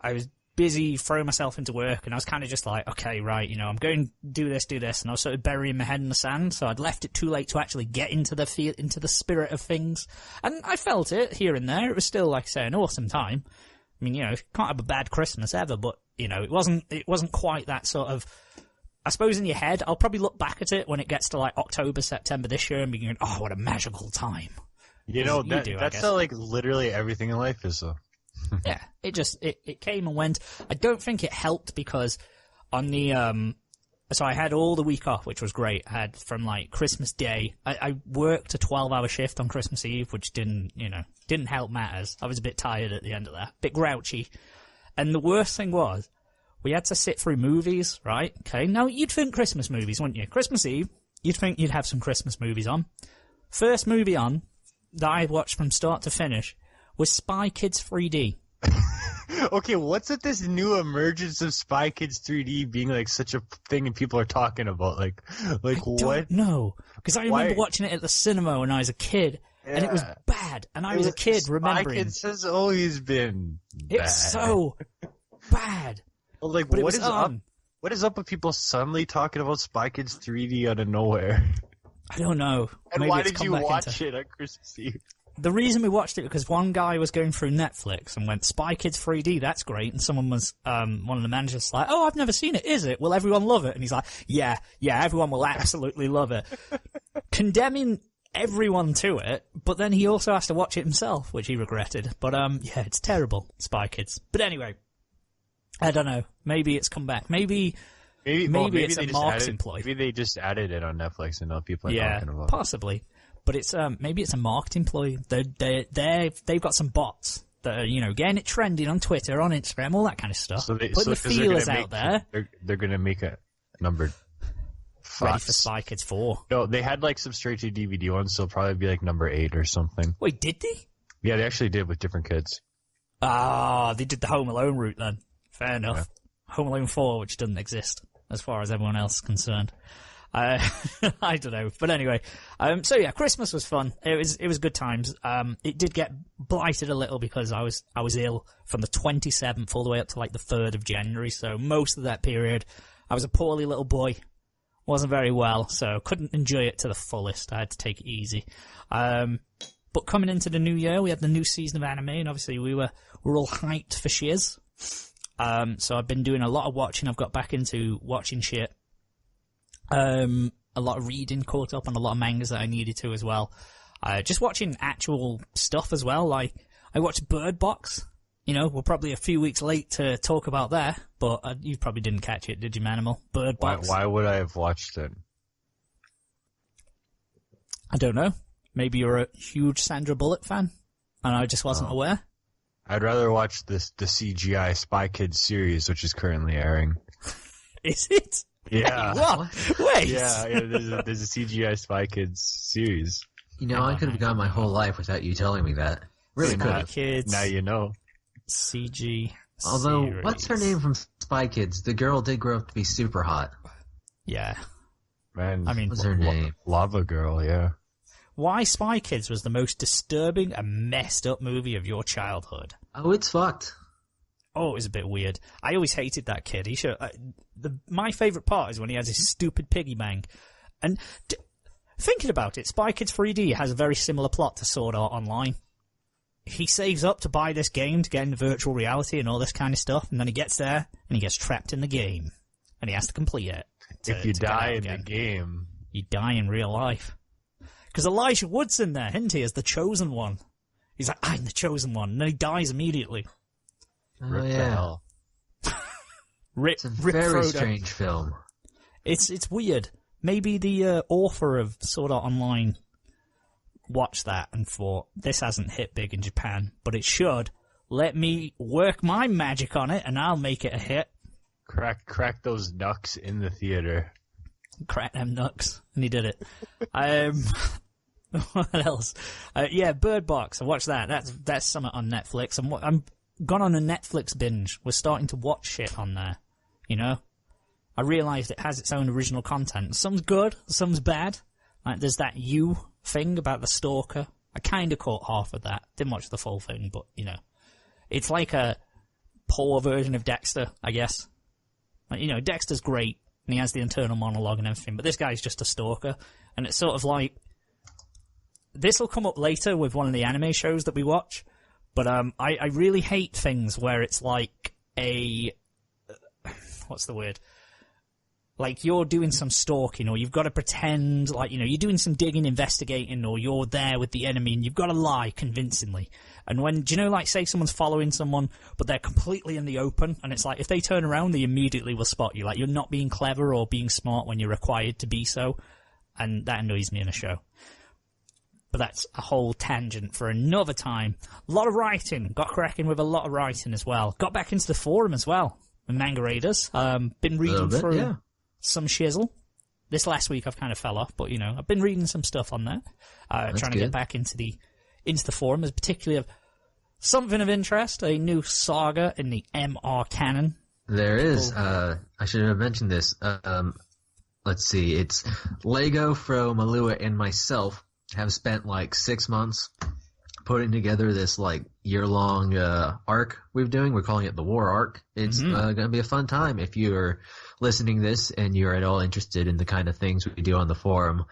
I was busy throwing myself into work, and I was kind of just like, okay, right, I'm going to do this, and I was sort of burying my head in the sand, so I'd left it too late to actually get into the spirit of things, and I felt it here and there. It was still, like I say, an awesome time. I mean, can't have a bad Christmas ever, but, it wasn't quite that sort of... I suppose in your head, I'll probably look back at it when it gets to, October, September this year, and be going, oh, what a magical time. That's how, literally everything in life is, though. Yeah, it came and went. I don't think it helped because on the, so I had all the week off, which was great. I had from Christmas Day. I worked a 12-hour shift on Christmas Eve, which didn't help matters. I was a bit tired at the end of that, a bit grouchy. And the worst thing was, we had to sit through movies, right? Okay, now you'd think Christmas movies, wouldn't you? Christmas Eve, you'd think you'd have some Christmas movies on. First movie on that I watched from start to finish was Spy Kids 3D. Okay, what's with this new emergence of Spy Kids 3D being such a thing and people are talking about? What? No, because I remember watching it at the cinema when I was a kid, and it was bad. And I was a kid remembering. Spy Kids has always been bad. It was so bad. Well, but what is up? What is up with people suddenly talking about Spy Kids 3D out of nowhere? I don't know. And Maybe why it's did come you back watch it on Christmas Eve? The reason we watched it because one guy was going through Netflix and went, Spy Kids 3D, that's great. And someone was, one of the managers like, oh, I've never seen it, is it? Will everyone love it? And he's like, yeah, everyone will absolutely love it. Condemning everyone to it, but then he also has to watch it himself, which he regretted. But, yeah, it's terrible, Spy Kids. But anyway, I don't know. Maybe it's come back. Maybe it's a marketing ploy. Maybe they just added it on Netflix and now people are talking about it. Possibly. But it's maybe it's a marketing ploy. They've got some bots that are, getting it trending on Twitter, on Instagram, all that kind of stuff. Putting the feelers out there. They're gonna make a number 5. Ready for Spy Kids 4. No, they had like some straight to DVD ones, so it'll probably be like number 8 or something. Wait, did they? Yeah, they actually did with different kids. Ah, they did the Home Alone route then. Fair enough. Yeah. Home Alone 4, which doesn't exist as far as everyone else is concerned. I don't know, but anyway, so yeah, Christmas was fun. It was good times. It did get blighted a little because I was ill from the 27th all the way up to like the 3rd of January. So most of that period, I was a poorly little boy, wasn't very well, so couldn't enjoy it to the fullest. I had to take it easy. But coming into the new year, we had the new season of anime, and obviously we're all hyped for shiz. So I've been doing a lot of watching. I've got back into watching shit. A lot of reading, caught up on a lot of mangas that I needed to as well. Just watching actual stuff as well. Like, I watched Bird Box. We're probably a few weeks late to talk about that, but you probably didn't catch it, did you, Manimal? Bird Box. Why would I have watched it? I don't know. Maybe you're a huge Sandra Bullock fan, and I just wasn't aware. I'd rather watch the CGI Spy Kids series, which is currently airing. Is it? Yeah. What? Wait. Yeah, there's a CGI Spy Kids series. I could have gone my whole life without you telling me that. Really could Spy have. Kids. Now you know. CG Although, series. what's her name from Spy Kids? The girl did grow up to be super hot. Yeah. Man, I mean, what's her name? Lava Girl, yeah. Why Spy Kids was the most disturbing and messed up movie of your childhood? Oh, it's fucked. Oh, it was a bit weird. I always hated that kid. My favourite part is when he has his stupid piggy bank. And thinking about it, Spy Kids 3D has a very similar plot to Sword Art Online. He saves up to buy this game to get into virtual reality and all this kind of stuff, and then he gets there and he gets trapped in the game, and he has to complete it. If you die in the game, you die in real life. Because Elijah Wood's in there, isn't he, as the Chosen One? He's like, I'm the Chosen One, and then he dies immediately. Oh, yeah. the hell. It's a very strange film. It's weird. Maybe the author of Sword Art Online watched that and thought, this hasn't hit big in Japan, but it should. Let me work my magic on it, and I'll make it a hit. Crack those nucks in the theater. Crack them nucks. And he did it. What else? Yeah, Bird Box. I watched that. That's something on Netflix. I'm gone on a Netflix binge. We're starting to watch shit on there. I realised it has its own original content. Some's good, some's bad. Like, there's that You thing about the stalker. I kind of caught half of that. Didn't watch the full thing, but, it's like a poor version of Dexter, I guess. Like, Dexter's great, and he has the internal monologue and everything, but this guy's just a stalker. And it's sort of like, this will come up later with one of the anime shows that we watch, but I really hate things where it's like what's the word? Like, you're doing some stalking, or you've got to pretend, like, you're doing some digging, investigating, or you're there with the enemy, and you've got to lie convincingly. And when, like, say someone's following someone, but they're completely in the open, and it's like, if they turn around, they immediately will spot you. Like, you're not being clever or being smart when you're required to be so, and that annoys me in a show. But that's a whole tangent for another time. A lot of writing. Got cracking with a lot of writing as well. Got back into the forum as well, with Manga Raiders. Been reading through some shizzle. This last week I've kind of fell off, but I've been reading some stuff on there. Trying to get back into the forum, as particularly of something of interest, a new saga in the MR canon. There is. I should have mentioned this. Let's see. It's Lego, Fro, Malua, and myself have spent like 6 months putting together this like year-long arc we're doing. We're calling it the War Arc. It's going to be a fun time if you're listening to this and you're at all interested in the kind of things we do on the forum.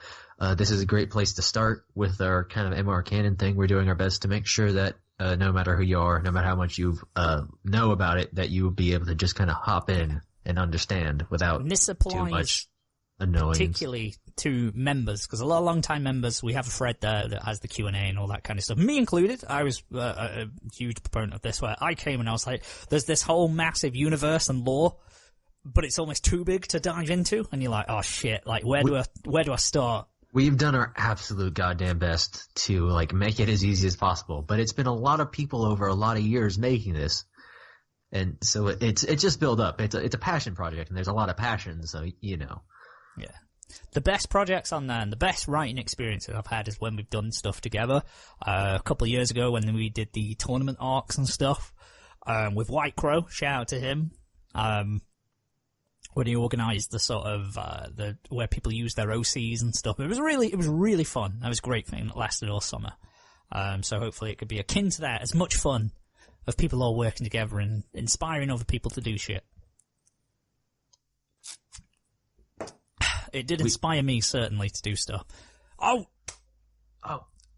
This is a great place to start with our kind of MR Canon thing. We're doing our best to make sure that no matter who you are, no matter how much you know about it, that you will be able to just kind of hop in and understand without too much annoyance. Particularly to members, because a lot of long-time members, we have a thread there that has the Q&A and all that kind of stuff. Me included, I was a huge proponent of this, where I came and I was like, there's this whole massive universe and lore, but it's almost too big to dive into, and you're like, oh shit, like where do I start? We've done our absolute goddamn best to like make it as easy as possible, but it's been a lot of people over a lot of years making this. And so it's just built up. It's a passion project, and there's a lot of passion, so you know. Yeah. The best projects on there and the best writing experiences I've had is when we've done stuff together. A couple of years ago when we did the tournament arcs and stuff, with White Crow, shout out to him. When he organised the sort of, where people use their OCs and stuff. It was really fun. That was a great thing that lasted all summer. So hopefully it could be akin to that, as much fun of people all working together and inspiring other people to do shit. It did inspire me, certainly, to do stuff. Oh!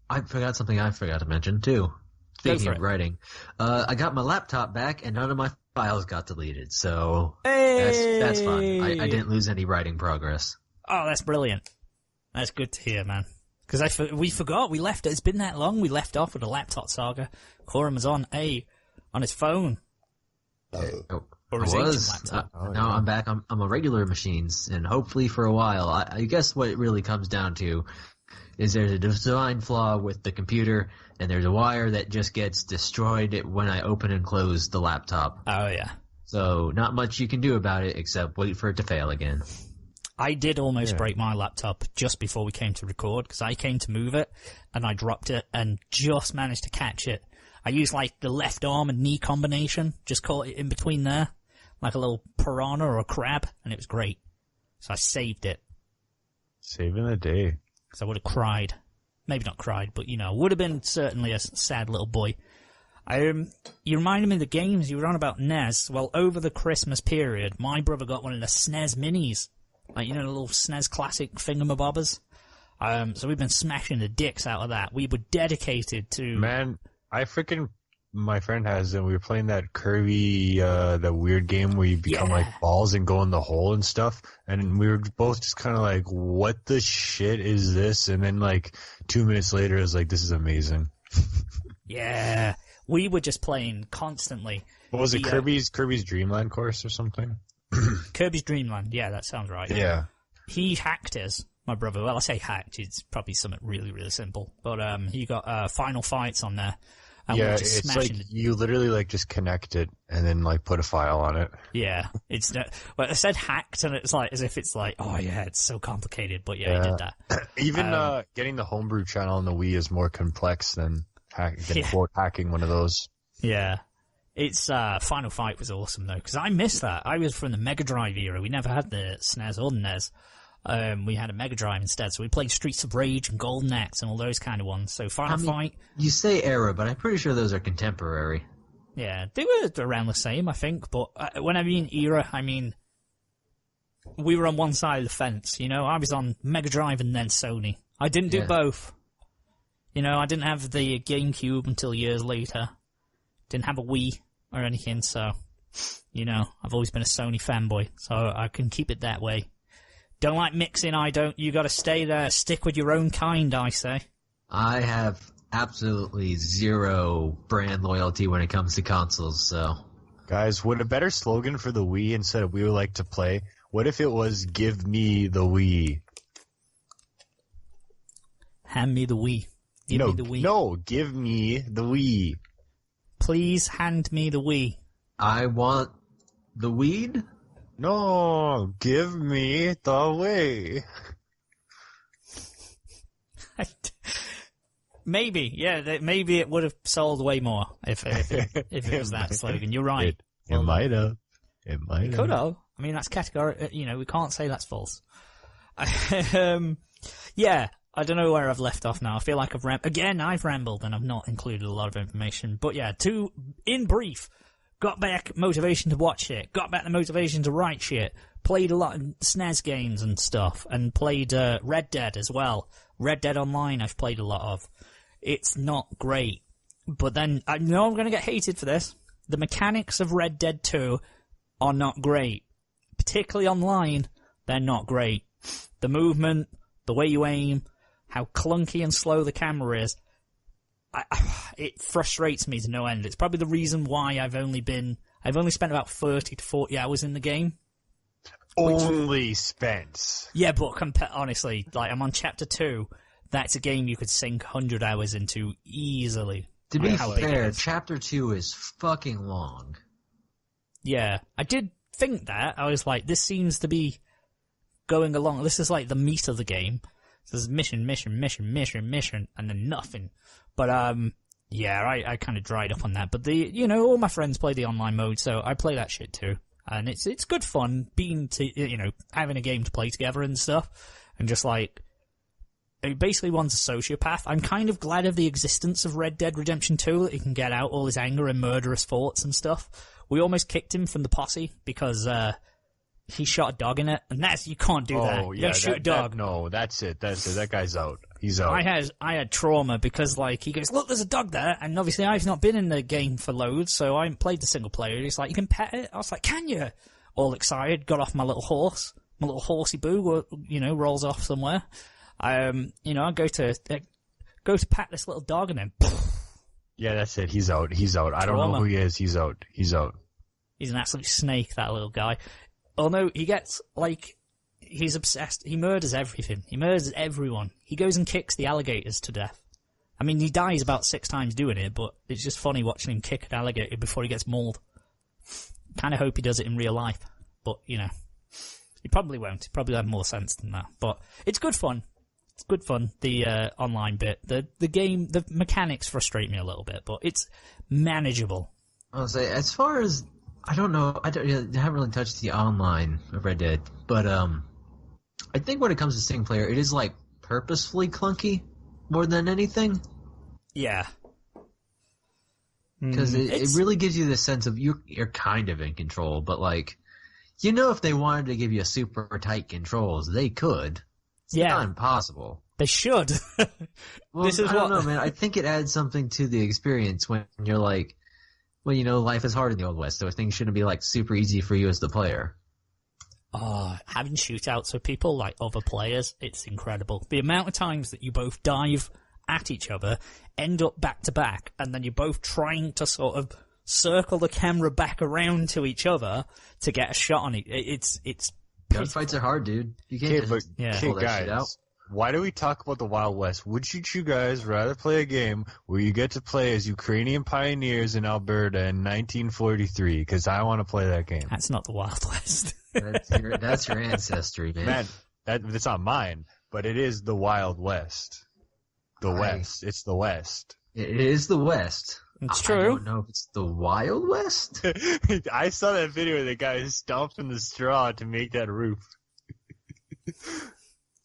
I forgot something I forgot to mention, too. Speaking of writing. I got my laptop back, and none of my files got deleted, so that's fun. I didn't lose any writing progress. Oh, that's brilliant. That's good to hear, man. Because we forgot, we left it. It's been that long, we left off with the laptop saga. Coryn was on his phone. Or his laptop. Now I'm back. I'm on regular machines, and hopefully for a while. I guess what it really comes down to is there's a design flaw with the computer, and there's a wire that just gets destroyed when I open and close the laptop. Oh, yeah. So not much you can do about it except wait for it to fail again. I did almost break my laptop just before we came to record, because I came to move it, and I dropped it, and just managed to catch it. I used, like, the left arm and knee combination, just caught it in between there. Like a little piranha or a crab, and it was great. So I saved it. Saving the day. Because I would have cried. Maybe not cried, but, would have been certainly a sad little boy. You reminded me of the games you were on about NES. Well, over the Christmas period, my brother got one of the SNES minis. Like, the little SNES classic thingamabobbers. So we've been smashing the dicks out of that. We were dedicated to... Man, my friend has, and we were playing that Kirby, the weird game where you become like balls and go in the hole and stuff. And we were both just kind of like, what the shit is this? And then like 2 minutes later, it was like, this is amazing. Yeah. We were just playing constantly. What was it? Kirby's Dreamland course or something? Kirby's Dreamland. Yeah, that sounds right. Yeah. He hacked us. My brother, well, I say hacked, it's probably something really, really simple. But he got Final Fights on there. And yeah, it's like you literally like just connect it and then like put a file on it. Yeah, it's well, I said hacked, and it's like as if it's like, oh yeah, it's so complicated. But yeah, he did that. Even getting the homebrew channel on the Wii is more complex than hacking one of those. Yeah, it's Final Fight was awesome though, because I missed that. I was from the Mega Drive era. We never had the SNES or the NES. We had a Mega Drive instead, so we played Streets of Rage and Golden Axe and all those kind of ones. So Final Fight... You say era, but I'm pretty sure those are contemporary. Yeah, they were around the same, I think, but when I mean era, I mean... We were on one side of the fence, I was on Mega Drive and then Sony. I didn't do both. I didn't have the GameCube until years later. Didn't have a Wii or anything, so... I've always been a Sony fanboy, so I can keep it that way. Don't like mixing, I don't. You gotta stay there. Stick with your own kind, I say. I have absolutely zero brand loyalty when it comes to consoles, so... Guys, would a better slogan for the Wii instead of we would like to play, what if it was give me the Wii? Hand me the Wii. Give me the Wii. No, give me the Wii. Please hand me the Wii. I want the weed? No, give me the Wii. Maybe, yeah, maybe it would have sold way more if it was that slogan. You're right. It might have. It could have. I mean, that's category. We can't say that's false. Yeah, I don't know where I've left off now. I feel like I've rambled and I've not included a lot of information. But yeah, in brief, got back motivation to watch shit, got back the motivation to write shit, played a lot of SNES games and stuff, and played Red Dead as well. Red Dead Online I've played a lot of. It's not great. But then, I know I'm going to get hated for this. The mechanics of Red Dead 2 are not great. Particularly online, they're not great. The movement, the way you aim, how clunky and slow the camera is, it frustrates me to no end. It's probably the reason why I've only spent about 30 to 40 hours in the game. Only spent. Yeah, but honestly, like, I'm on chapter 2. That's a game you could sink 100 hours into easily. To be fair, chapter 2 is fucking long. Yeah, I did think that. I was like, this seems to be going along. This is like the meat of the game. This is mission, and then nothing. But, yeah, I kind of dried up on that. But all my friends play the online mode, so I play that shit too. And it's good fun having a game to play together and stuff. And just like, basically one's a sociopath. I'm kind of glad of the existence of Red Dead Redemption 2, that he can get out all his anger and murderous thoughts and stuff. We almost kicked him from the posse because, he shot a dog in it, and you can't do that. Oh, You yeah, don't shoot a dog. No, that's it. That guy's out. He's out. I had trauma because, like, he goes, look, there's a dog there, and obviously I've not been in the game for loads, so I haven't played the single player. He's like, you can pet it? I was like, can you? All excited, got off my little horse. My little horsey boo, rolls off somewhere. I go to pat this little dog, and then... Yeah, that's it. He's out. I don't know who he is. He's out. He's an absolute snake, that little guy. Oh no, he gets, like, he's obsessed. He murders everything. He murders everyone. He goes and kicks the alligators to death. I mean, he dies about 6 times doing it, but it's just funny watching him kick an alligator before he gets mauled. Kind of hope he does it in real life, but, he probably won't. He probably have more sense than that. But it's good fun. It's good fun, the online bit. The game, the mechanics frustrate me a little bit, but it's manageable. I'll say, as far as... I don't know. I haven't really touched the online of Red Dead, but I think when it comes to single player, it is like purposefully clunky more than anything. Yeah, because it really gives you the sense of you're kind of in control, but like, if they wanted to give you super tight controls, they could. It's not impossible. They should. Well, I don't know, man. I think it adds something to the experience when you're like. Well, life is hard in the Old West, so things shouldn't be, like, super easy for you as the player. Oh, having shootouts with people, like other players, it's incredible. The amount of times that you both dive at each other, end up back to back, and then you're both trying to sort of circle the camera back around to each other to get a shot on it. It's Gunfights are hard, dude. You can't pull that shit out. Why do we talk about the Wild West? Wouldn't you guys rather play a game where you get to play as Ukrainian pioneers in Alberta in 1943? Because I want to play that game. That's not the Wild West. That's your ancestry, man. That's not mine, but it is the Wild West. West. It's the West. It is the West. It's true. I don't know if it's the Wild West. I saw that video where the guy stomped in the straw to make that roof.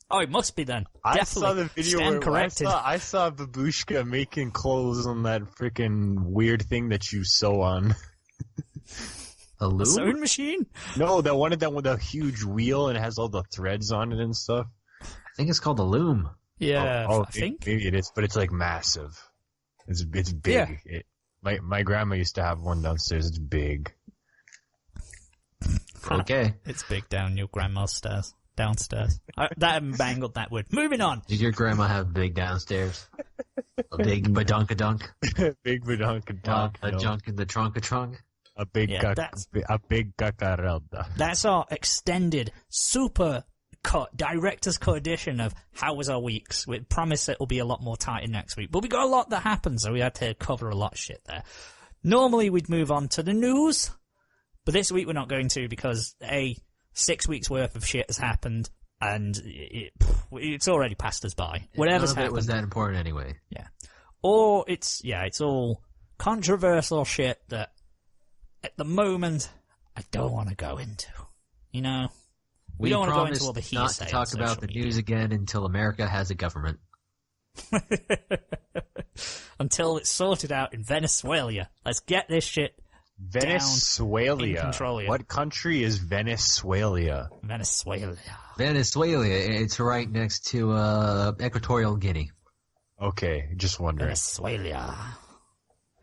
Oh, it must be then. I Definitely. saw the video Stand where corrected. I saw Babushka making clothes on that freaking weird thing that you sew on. A loom? A sewing machine? No, that one with a huge wheel and it has all the threads on it and stuff. I think it's called a loom. Yeah, I think. Maybe it is, but it's like massive. It's big. Yeah. My grandma used to have one downstairs. It's big. Okay. It's big down your grandma's stairs. Downstairs. That mangled that word. Moving on. Did your grandma have big downstairs? A big badunkadunk? Big badunkadunk. A junk in the trunk? A big cacarelda. That's our extended, super cut, director's cut edition of How Was Our Weeks. We promise it will be a lot more tighter next week. But we got a lot that happened, so we had to cover a lot of shit there. Normally we'd move on to the news, but this week we're not going to because, 6 weeks worth of shit has happened, and it's already passed us by. Whatever's happened. None of it was that important anyway. Yeah. Or it's all controversial shit that, at the moment, I don't want to go into. We don't want to go into promise all the hearsay not to talk on about social the media. news again until America has a government. Until it's sorted out in Venezuela. Let's get this shit Venezuela. in control, yeah. What country is Venezuela? Venezuela. Venezuela, it's right next to Equatorial Guinea. Okay, just wondering. Venezuela.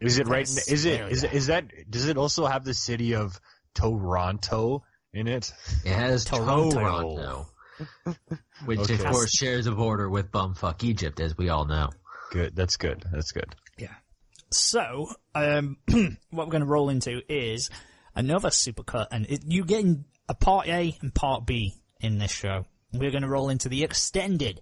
Is it right? Venezuela. Is that? Does it also have the city of Toronto in it? It has Toronto. Toronto, which Okay. of course shares a border with bumfuck Egypt, as we all know. Good. That's good. That's good. Yeah. So, what we're going to roll into is another supercut, and you getting a part A and part B in this show. We're going to roll into the extended,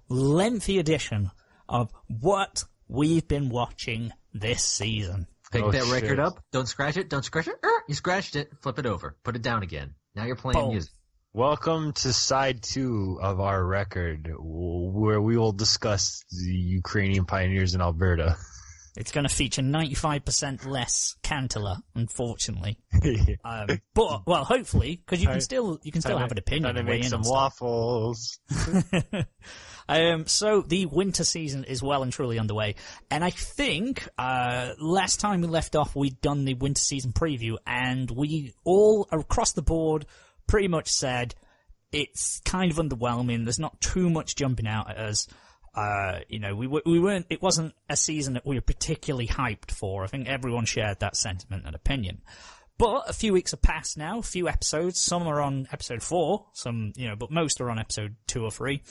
lengthy edition of what we've been watching this season. Pick Oh, that shit. record up. Don't scratch it. Don't scratch it. You scratched it. Flip it over. Put it down again. Now you're playing Boom. music. Welcome to side 2 of our record, where we will discuss the Ukrainian pioneers in Alberta. It's going to feature 95% less Cantilla, unfortunately. But, well, hopefully, because you can still have an opinion. Trying to and weigh make in some on stuff. waffles. So the winter season is well and truly underway, and I think last time we left off, we'd done the winter season preview, and we all across the board pretty much said it's kind of underwhelming. There's not too much jumping out at us. We weren't. It wasn't a season that we were particularly hyped for. I think everyone shared that sentiment and opinion. But a few weeks have passed now, a few episodes. Some are on episode 4, but most are on episode 2 or 3.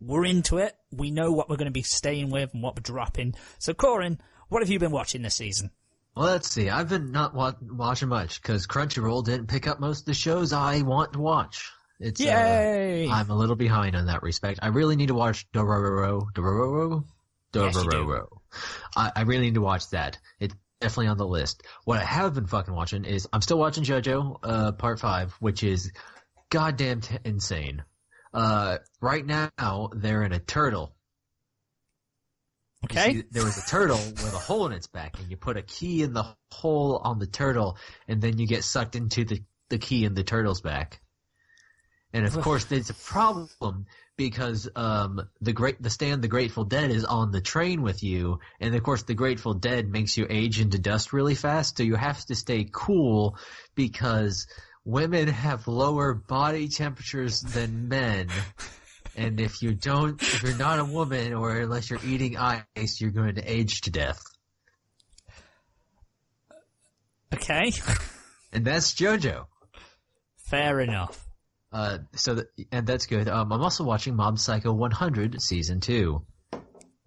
We're into it. We know what we're going to be staying with and what we're dropping. So, Coryn, what have you been watching this season? Well, let's see. I've been not watching much because Crunchyroll didn't pick up most of the shows I want to watch. It's Yay! I'm a little behind on that respect. I really need to watch Dororo. Yes, you do. I really need to watch that. It's definitely on the list. What I have been fucking watching is I'm still watching JoJo Part 5, which is goddamn insane. Right now they're in a turtle. Okay. You see, there was a turtle with a hole in its back, and you put a key in the hole on the turtle, and then you get sucked into the key in the turtle's back. And of course, there's a problem because the Grateful Dead is on the train with you, and of course, the Grateful Dead makes you age into dust really fast, so you have to stay cool because women have lower body temperatures than men. And if you're not a woman, or unless you're eating ice, you're going to age to death. Okay. And that's JoJo. Fair enough. And that's good. I'm also watching Mob Psycho 100 Season 2.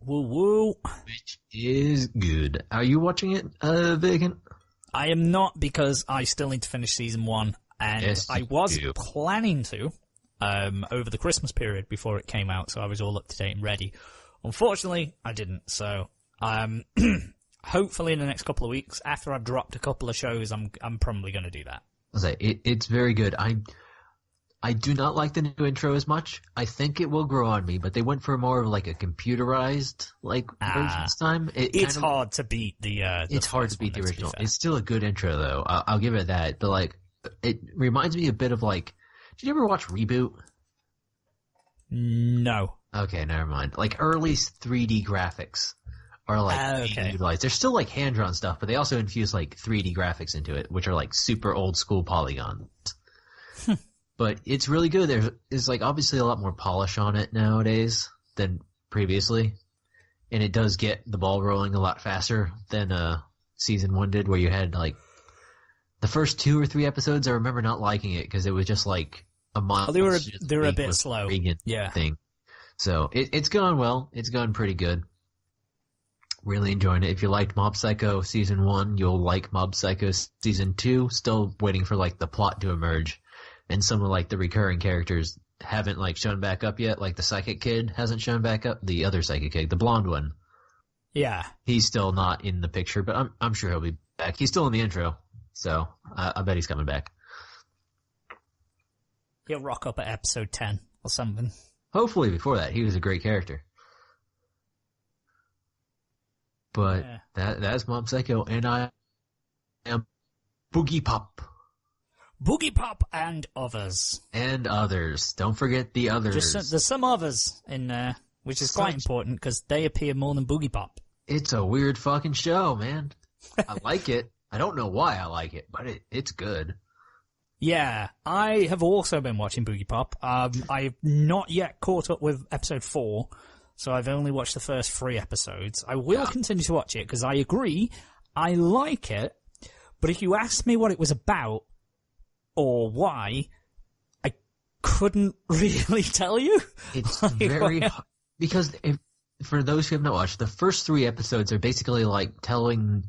Woo woo. Which is good. Are you watching it, Vacant? I am not, because I still need to finish season 1, and Yes, I you was do. planning to over the Christmas period before it came out, so I was all up to date and ready. Unfortunately, I didn't. So hopefully in the next couple of weeks, after I've dropped a couple of shows, I'm probably going to do that. I'll say it's very good. I do not like the new intro as much. I think it will grow on me, but they went for more of like a computerized version this time. It's hard to beat the It's hard to beat the original. It's still a good intro though. I'll give it that. But it reminds me a bit of did you ever watch Reboot? No. Okay, never mind. Early 3D graphics are okay. utilized. They're still hand drawn stuff, but they also infuse 3D graphics into it, which are super old school polygons. But it's really good. There's obviously a lot more polish on it nowadays than previously, and it does get the ball rolling a lot faster than season 1 did, where you had the first 2 or 3 episodes. I remember not liking it because it was just a month. They were a bit slow. Yeah. Thing. So it's gone well. It's gone pretty good. Really enjoying it. If you liked Mob Psycho season 1, you'll like Mob Psycho season 2. Still waiting for the plot to emerge. And some of the recurring characters haven't shown back up yet. The psychic kid hasn't shown back up. The other psychic kid, the blonde one. Yeah. He's still not in the picture, but I'm sure he'll be back. He's still in the intro, so I bet he's coming back. He'll rock up at episode 10 or something. Hopefully before that. He was a great character. But that's Mob Psycho, and I am Boogie Pop. Boogie Pop and others. And others. Don't forget the others. There's some others in there, which is quite important because they appear more than Boogie Pop. It's a weird fucking show, man. I like it. I don't know why I like it, but it's good. Yeah, I have also been watching Boogie Pop. I've not yet caught up with episode 4, so I've only watched the first 3 episodes. I will continue to watch it because I agree, I like it, but if you asked me what it was about or why, I couldn't really tell you. It's very hard, because for those who have not watched, the first 3 episodes are basically like telling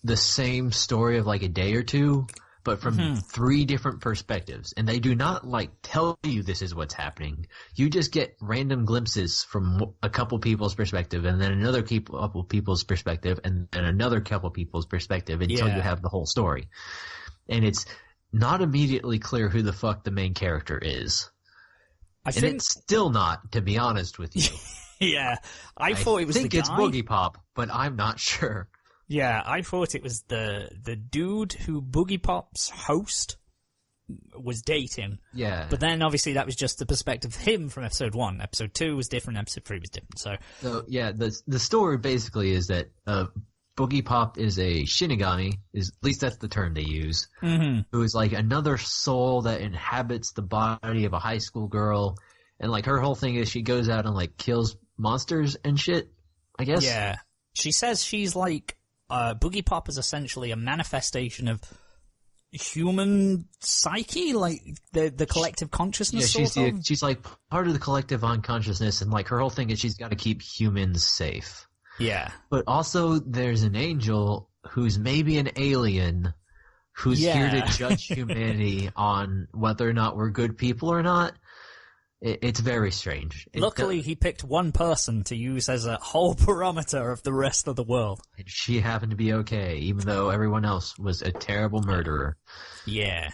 the same story of like a day or two, but from 3 different perspectives. And they do not like tell you this is what's happening. You just get random glimpses from a couple people's perspective, and then another couple people's perspective, and then another couple people's perspective until you have the whole story. And it's not immediately clear who the fuck the main character is. It's still not, to be honest with you. Yeah, I thought it was the guy. I think it's Boogie Pop, but I'm not sure. Yeah, I thought it was the dude who Boogie Pop's host was dating. Yeah. But then obviously that was just the perspective of him from episode 1. Episode 2 was different, episode 3 was different. So yeah, the story basically is that Boogie Pop is a Shinigami, at least that's the term they use, who is like another soul that inhabits the body of a high school girl, and like her whole thing is she goes out and like kills monsters and shit, I guess. Yeah. She says she's like, Boogie Pop is essentially a manifestation of human psyche, like the collective consciousness. Yeah, she's like part of the collective unconsciousness, and like her whole thing is she's got to keep humans safe. Yeah. But also there's an angel who's maybe an alien who's here to judge humanity on whether or not we're good people or not. It's very strange. Luckily, he picked one person to use as a whole barometer of the rest of the world. And she happened to be okay, even though everyone else was a terrible murderer. Yeah.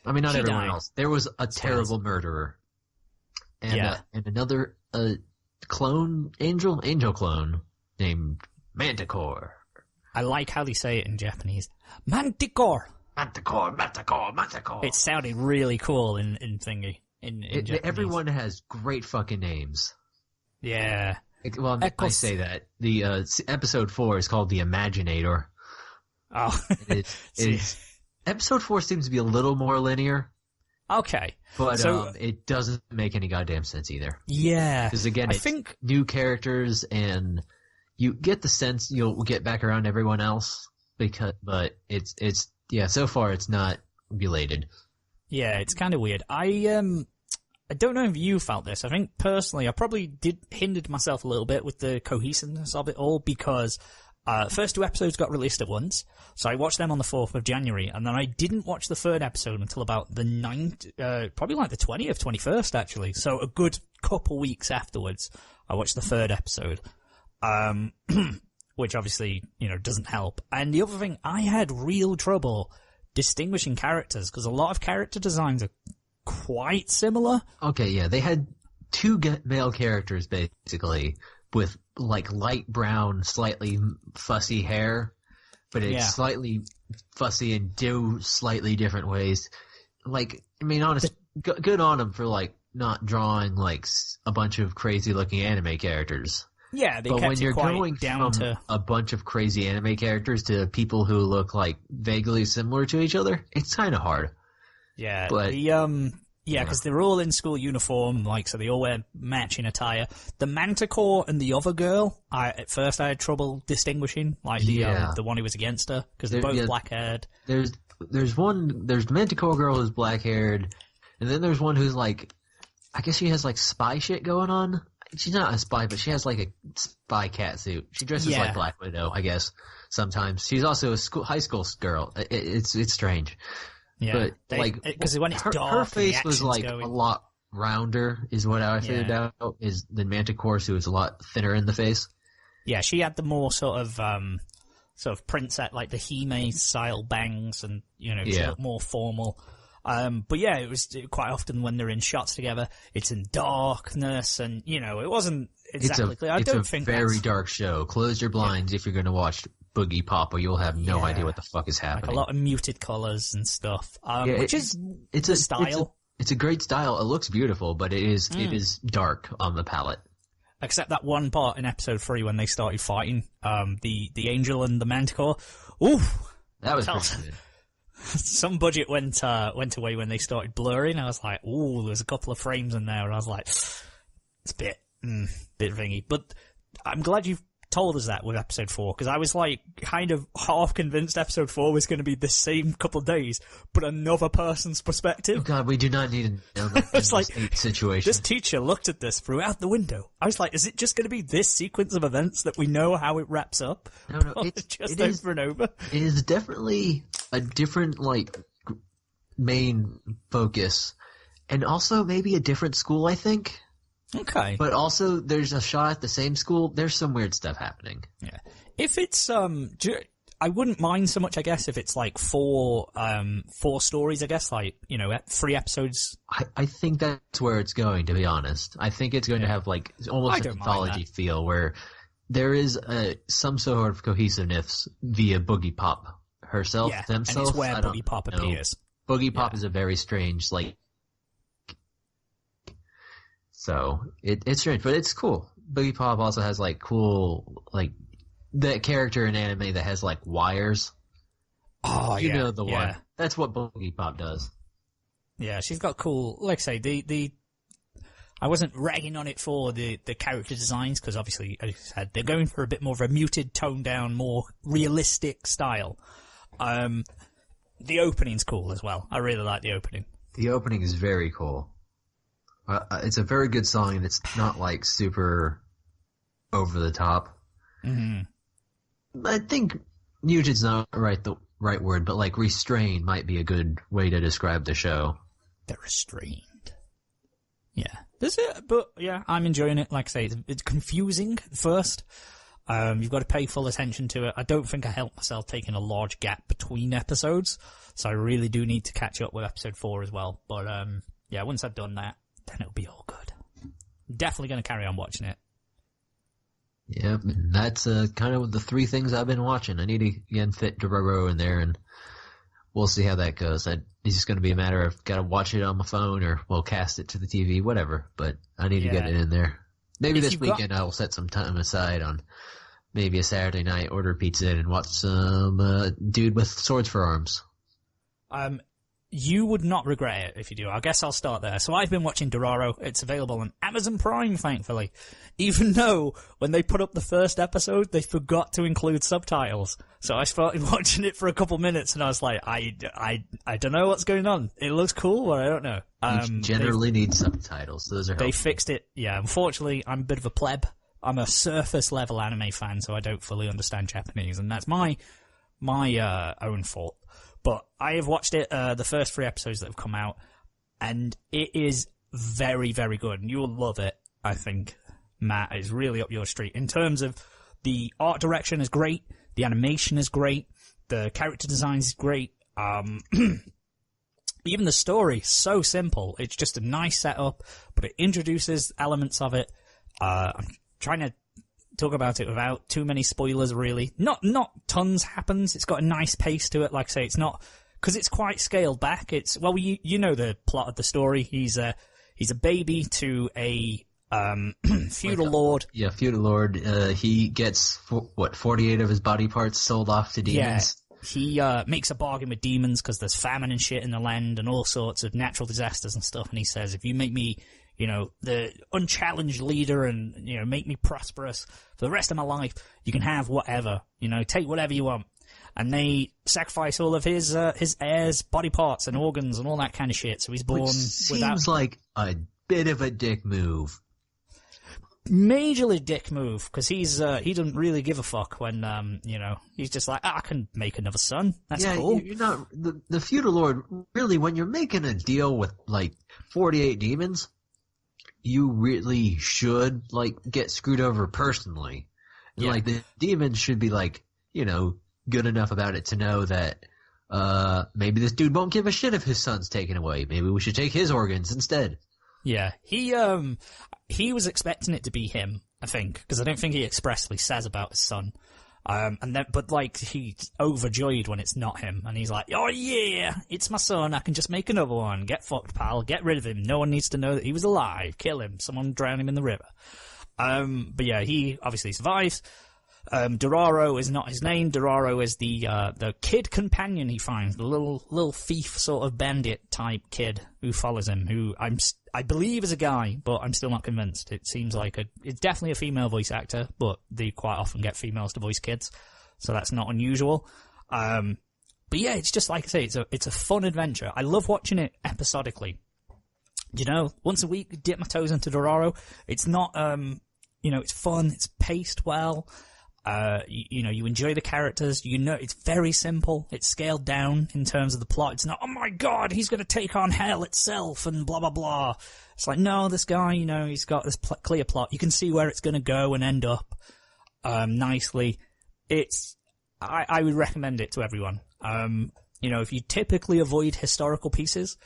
I mean, not everyone else. There was a terrible murderer. And, and another angel clone, named Manticore. I like how they say it in Japanese. Manticore! Manticore! It sounded really cool in Thingy. Everyone has great fucking names. Yeah. I say that. The episode 4 is called The Imaginator. Oh. Episode 4 seems to be a little more linear. Okay. But it doesn't make any goddamn sense either. Yeah. Because again, it's new characters, and you get the sense you'll get back around everyone else, but it's so far it's not related. Yeah, it's kind of weird. I don't know if you felt this. I think personally I probably hindered myself a little bit with the cohesiveness of it all, because first 2 episodes got released at once, so I watched them on the 4th of January, and then I didn't watch the 3rd episode until about the 9th, probably like the 20th, 21st actually, so a good couple weeks afterwards I watched the 3rd episode, which obviously, doesn't help. And the other thing, I had real trouble distinguishing characters, because a lot of character designs are quite similar. Okay, yeah, they had 2 male characters basically with like light brown, slightly fussy hair, but it's slightly fussy and do slightly different ways. Like, I mean, honest, good on them for like not drawing like a bunch of crazy looking anime characters. Yeah, they but kept when you're going down from to a bunch of crazy anime characters to people who look like vaguely similar to each other, it's kind of hard. Yeah, but because they're all in school uniform, so they all wear matching attire. The Manticore and the other girl, at first I had trouble distinguishing, the one who was against her, because they're both black-haired. There's the Manticore girl who's black-haired, and then there's one who's like, I guess she has like spy shit going on. She's not a spy, but she has like a spy cat suit. She dresses like Black Widow, I guess, sometimes. She's also a high school girl. It's strange. Yeah, but because when it's dark, her face was like going a lot rounder, is what I figured out. Is than Manticore's, who was a lot thinner in the face. Yeah, she had the more sort of princess, like the Hime style bangs, and she looked more formal. But yeah, it was quite often when they're in shots together, it's in darkness, and it wasn't exactly clear. It's a very dark show. Close your blinds if you're going to watch boogie pop, or you'll have no Yeah. idea what the fuck is happening. Like a lot of muted colours and stuff, Yeah, which is the style. It's a great style. It looks beautiful, but it is dark on the palette. Except that one part in episode 3 when they started fighting, the angel and the manticore. Ooh, That was pretty good. some budget went away when they started blurring. I was like, ooh, there's a couple of frames in there, and I was like, it's a bit thingy. But I'm glad you've told us that with episode 4, because I was like kind of half convinced episode 4 was going to be the same couple of days, but another person's perspective. Oh god, we do not need to know that It's like, situation. this teacher looked at this throughout the window. I was like, is it just going to be this sequence of events that we know how it wraps up? No, It's just over and over. It is definitely a different, like, main focus. And also maybe a different school, I think. Okay. But also, there's a shot at the same school. There's some weird stuff happening. Yeah. If it's, I wouldn't mind so much, I guess, if it's like four stories, I guess, like, 3 episodes. I think that's where it's going, to be honest. I think it's going to have, like, almost an anthology feel where there is some sort of cohesiveness via Boogie Pop herself, themselves. And it's where Boogie Pop appears. Boogie Pop is a very strange, like, so it's strange, but it's cool. Boogie Pop also has like cool, like that character in anime that has like wires. Oh, you know the yeah. one. That's what Boogie Pop does. Yeah, she's got cool. Like I say, I wasn't ragging on it for the character designs because obviously, as I said, they're going for a bit more of a muted, toned down, more realistic style. The opening's cool as well. I really like the opening. The opening is very cool. It's a very good song, and it's not like super over the top. Mm-hmm. I think muted's not the right word, but like restrained might be a good way to describe the show. They're restrained. Yeah. But yeah, I'm enjoying it. Like I say, it's confusing at first. You've got to pay full attention to it. I don't think I helped myself taking a large gap between episodes, so I really do need to catch up with episode 4 as well. But yeah, once I've done that, then it'll be all good. Definitely going to carry on watching it. Yeah, that's kind of the 3 things I've been watching. I need to again fit Dororo in there, and we'll see how that goes. It's just going to be a matter of got to watch it on my phone, or we'll cast it to the TV, whatever. But I need to get it in there. Maybe this weekend I'll set some time aside on maybe a Saturday night, order pizza and watch some dude with swords for arms. You would not regret it if you do. I guess I'll start there. So I've been watching Dororo. It's available on Amazon Prime, thankfully. Even though when they put up the first episode, they forgot to include subtitles. So I started watching it for a couple minutes, and I was like, I don't know what's going on. It looks cool, but I don't know. You generally need subtitles. Those are helpful. They fixed it. Yeah, unfortunately, I'm a bit of a pleb. I'm a surface-level anime fan, so I don't fully understand Japanese, and that's my own fault. But I have watched it, the first 3 episodes that have come out, and it is very, very good. And you will love it, I think, Matt. It's really up your street. In terms of the art direction is great, the animation is great, the character design is great. Even the story, so simple. It's just a nice setup, but it introduces elements of it. I'm trying to talk about it without too many spoilers, really. Not tons happens. It's got a nice pace to it. Like I say, it's not, because it's quite scaled back. It's, well, you know the plot of the story. He's a baby to a feudal lord. Yeah, feudal lord. He gets 48 of his body parts sold off to demons. Yeah, he makes a bargain with demons because there's famine and shit in the land and all sorts of natural disasters and stuff. And he says, if you make me, the unchallenged leader and, make me prosperous for the rest of my life, you can have whatever, take whatever you want. And they sacrifice all of his heirs' body parts and organs and all that kind of shit. So he's born Which seems like a bit of a dick move. Majorly dick move, because he doesn't really give a fuck when, he's just like, I can make another son. That's cool. You're not, the feudal lord, really, when you're making a deal with, 48 demons, you really should, get screwed over personally. Yeah. The demons should be, good enough about it to know that, maybe this dude won't give a shit if his son's taken away. Maybe we should take his organs instead. Yeah. He was expecting it to be him, I think, because I don't think he expressly says about his son. But like, he's overjoyed when it's not him, and he's like, "Oh yeah, it's my son. I can just make another one. Get fucked, pal. Get rid of him. No one needs to know that he was alive. Kill him. Someone drown him in the river." But yeah, he obviously survives. Doraro is not his name. Doraro is the kid companion he finds, the little thief sort of bandit type kid who follows him, who I believe is a guy, but I'm still not convinced. It seems like it's definitely a female voice actor, but they quite often get females to voice kids, so that's not unusual. But yeah, it's just like I say, it's a fun adventure. I love watching it episodically. You know, once a week, dip my toes into Doraro. It's not, it's fun. It's paced well. You enjoy the characters. You know, it's very simple. It's scaled down in terms of the plot. It's not, oh my god, he's going to take on hell itself and blah, blah, blah. It's like, no, this guy, he's got this clear plot. You can see where it's going to go and end up, nicely. I would recommend it to everyone. If you typically avoid historical pieces,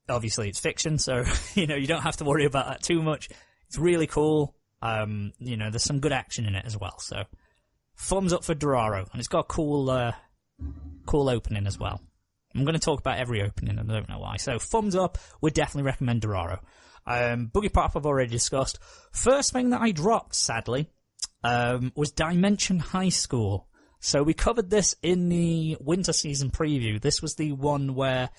obviously it's fiction, so, you don't have to worry about that too much. It's really cool. There's some good action in it as well, so thumbs up for Doraro, and it's got a cool opening as well. I'm going to talk about every opening, and I don't know why. So thumbs up, would definitely recommend Doraro. Boogie Pop I've already discussed. First thing that I dropped, sadly, was Dimension High School. So we covered this in the winter season preview. This was the one where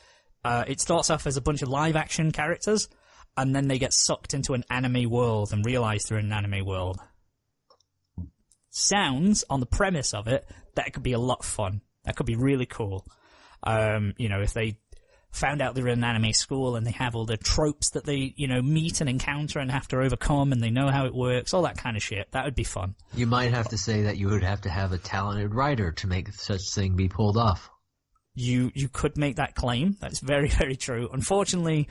it starts off as a bunch of live action characters, and then they get sucked into an anime world and realize they're in an anime world. Sounds, on the premise of it, that could be a lot of fun. That could be really cool. If they found out they're in an anime school and they have all the tropes that they, meet and encounter and have to overcome, and they know how it works, all that kind of shit. That would be fun. You might have to say that you would have to have a talented writer to make such thing be pulled off. You could make that claim. That's very, very true. Unfortunately,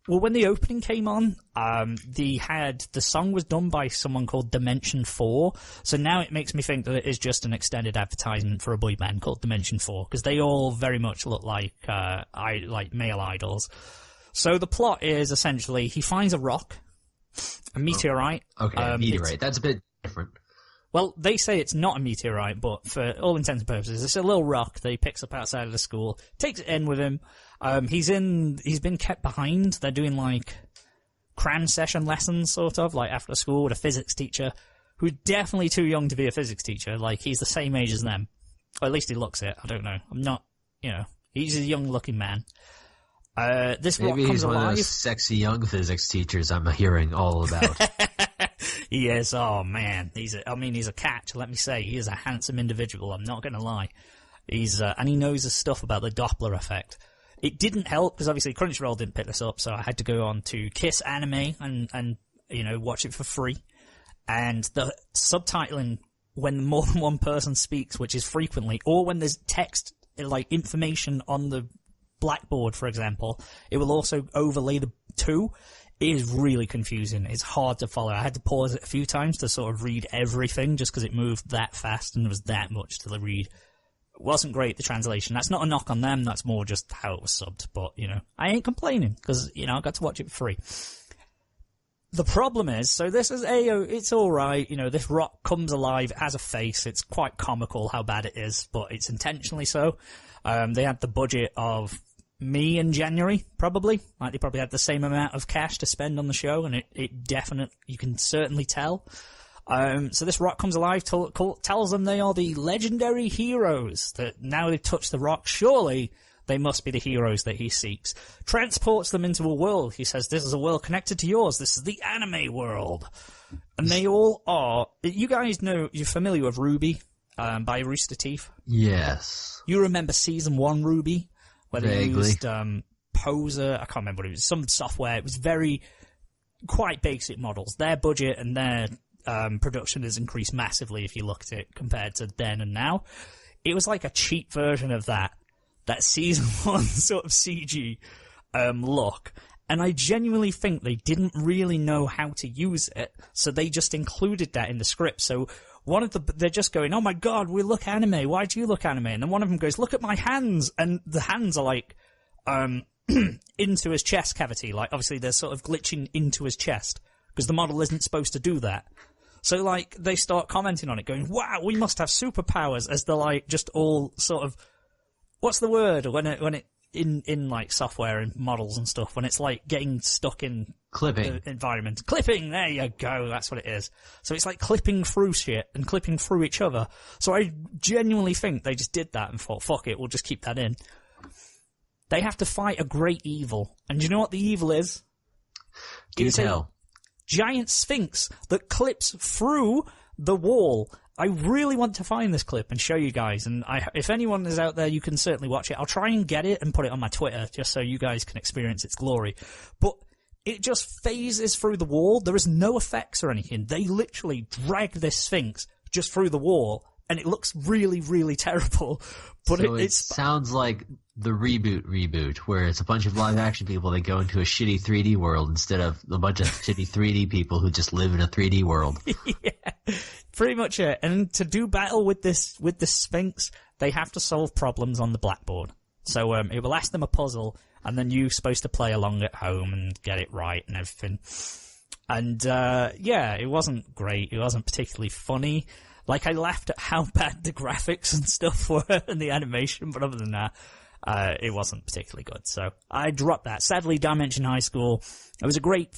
when the opening came on, the song was done by someone called Dimension 4, so now it makes me think that it is just an extended advertisement for a boy band called Dimension 4, because they all very much look like male idols. So the plot is essentially, he finds a rock, a meteorite. Okay, meteorite. That's a bit different. Well, they say it's not a meteorite, but for all intents and purposes, it's a little rock that he picks up outside of the school, takes it in with him. He's been kept behind. They're doing cram session lessons, sort of, after school with a physics teacher, who's definitely too young to be a physics teacher. He's the same age as them. Or at least he looks it. I don't know. I'm not, he's a young looking man. This rock Maybe comes he's alive. One of those sexy young physics teachers I'm hearing all about. He is. Oh man, he's a catch. Let me say, he is a handsome individual. I'm not going to lie. And he knows his stuff about the Doppler effect. It didn't help because obviously Crunchyroll didn't pick this up, so I had to go on to Kiss Anime and watch it for free. And the subtitling, when more than one person speaks, which is frequently, or when there's text information on the blackboard, for example, it will also overlay the two. It is really confusing. It's hard to follow. I had to pause it a few times to sort of read everything just because it moved that fast and there was that much to read. It wasn't great, the translation. That's not a knock on them. That's more just how it was subbed. But, I ain't complaining because, I got to watch it for free. The problem is, so this is it's alright. This rock comes alive, it has a face. It's quite comical how bad it is, but it's intentionally so. They had the budget of me in January, probably. They probably had the same amount of cash to spend on the show, and it definitely, you can certainly tell. So this rock comes alive, tells them they are the legendary heroes, that now they've touched the rock, surely they must be the heroes that he seeks. Transports them into a world. He says, this is a world connected to yours. This is the anime world. And they all are. You guys know, you're familiar with Ruby, by Rooster Teeth? Yes. You remember season 1 Ruby? Where they Vaguely. used Poser, I can't remember what it was, some software. It was quite basic models. Their budget and their production has increased massively if you look at it compared to then and now. It was like a cheap version of that season 1 sort of CG look. And I genuinely think they didn't really know how to use it, so they just included that in the script. So they're just going, oh my god, we look anime, why do you look anime? And then one of them goes, look at my hands, and the hands are into his chest cavity, obviously they're sort of glitching into his chest, because the model isn't supposed to do that. So, like, they start commenting on it, going, wow, we must have superpowers, as they're, like, just all sort of, what's the word when it, in like, software and models and stuff, when it's, like, getting stuck in Clipping. the environment. Clipping, there you go, that's what it is. So it's like clipping through shit and clipping through each other. So I genuinely think they just did that and thought, fuck it, we'll just keep that in. They have to fight a great evil. And do you know what the evil is? Do It's tell. giant sphinx that clips through the wall. I really want to find this clip and show you guys, and if anyone is out there, you can certainly watch it. I'll try and get it and put it on my Twitter, just so you guys can experience its glory. But it just phases through the wall. There is no effects or anything. They literally drag this sphinx just through the wall, and it looks really, really terrible. But So it it's sounds like the reboot, where it's a bunch of live-action people that go into a shitty 3D world instead of a bunch of shitty 3D people who just live in a 3D world. yeah, pretty much it. And to do battle with this Sphinx, they have to solve problems on the blackboard. So it will ask them a puzzle, and then you're supposed to play along at home and get it right and everything. And yeah, it wasn't great. It wasn't particularly funny. Like, I laughed at how bad the graphics and stuff were and the animation, but other than that, it wasn't particularly good. So I dropped that. Sadly, Dimension High School, it was a great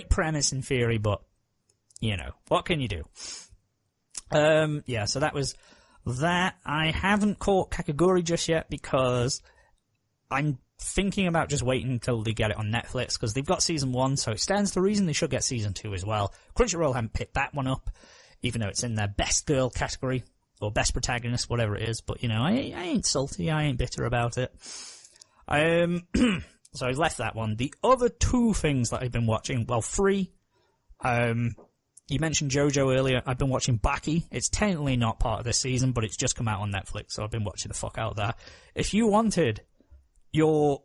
premise in theory, but, you know, what can you do? Yeah, so that was that. I haven't caught Kakaguri just yet because I'm thinking about just waiting until they get it on Netflix, because they've got season 1, so it stands to reason they should get season 2 as well. Crunchyroll haven't picked that one up, even though it's in their best girl category, or best protagonist, whatever it is. But, you know, I ain't salty, I ain't bitter about it. So I've left that one. The other 2 things that I've been watching, well, 3. You mentioned JoJo earlier. I've been watching Baki. It's technically not part of this season, but it's just come out on Netflix, so I've been watching the fuck out of that. If you wanted your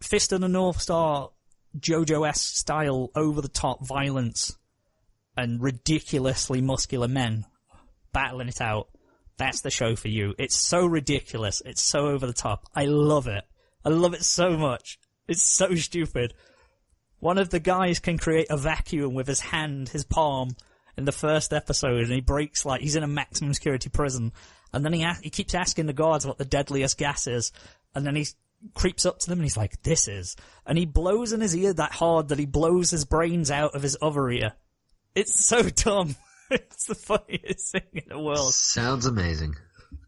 Fist of the North Star JoJo-esque style, over-the-top violence and ridiculously muscular men battling it out, that's the show for you. It's so ridiculous. It's so over the top. I love it. I love it so much. It's so stupid. One of the guys can create a vacuum with his hand, his palm, in the first episode, and he breaks, like, he's in a maximum security prison, and then he keeps asking the guards what the deadliest gas is, and then he creeps up to them and he's like, this is. And he blows in his ear that hard that he blows his brains out of his other ear. It's so dumb. It's the funniest thing in the world. Sounds amazing.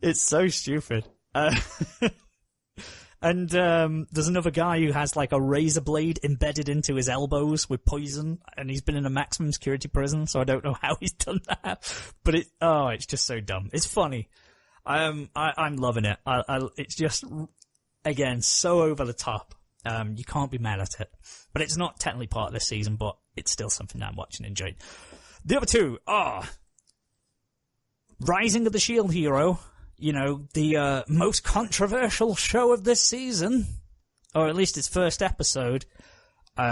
It's so stupid. And there's another guy who has like a razor blade embedded into his elbows with poison, and he's been in a maximum security prison, so I don't know how he's done that. But it's just so dumb. It's funny. I'm loving it. It's just, again, so over the top. You can't be mad at it. But it's not technically part of this season, but it's still something that I'm watching and enjoying. The other 2 are Rising of the Shield Hero. You know, the most controversial show of this season, or at least its first episode,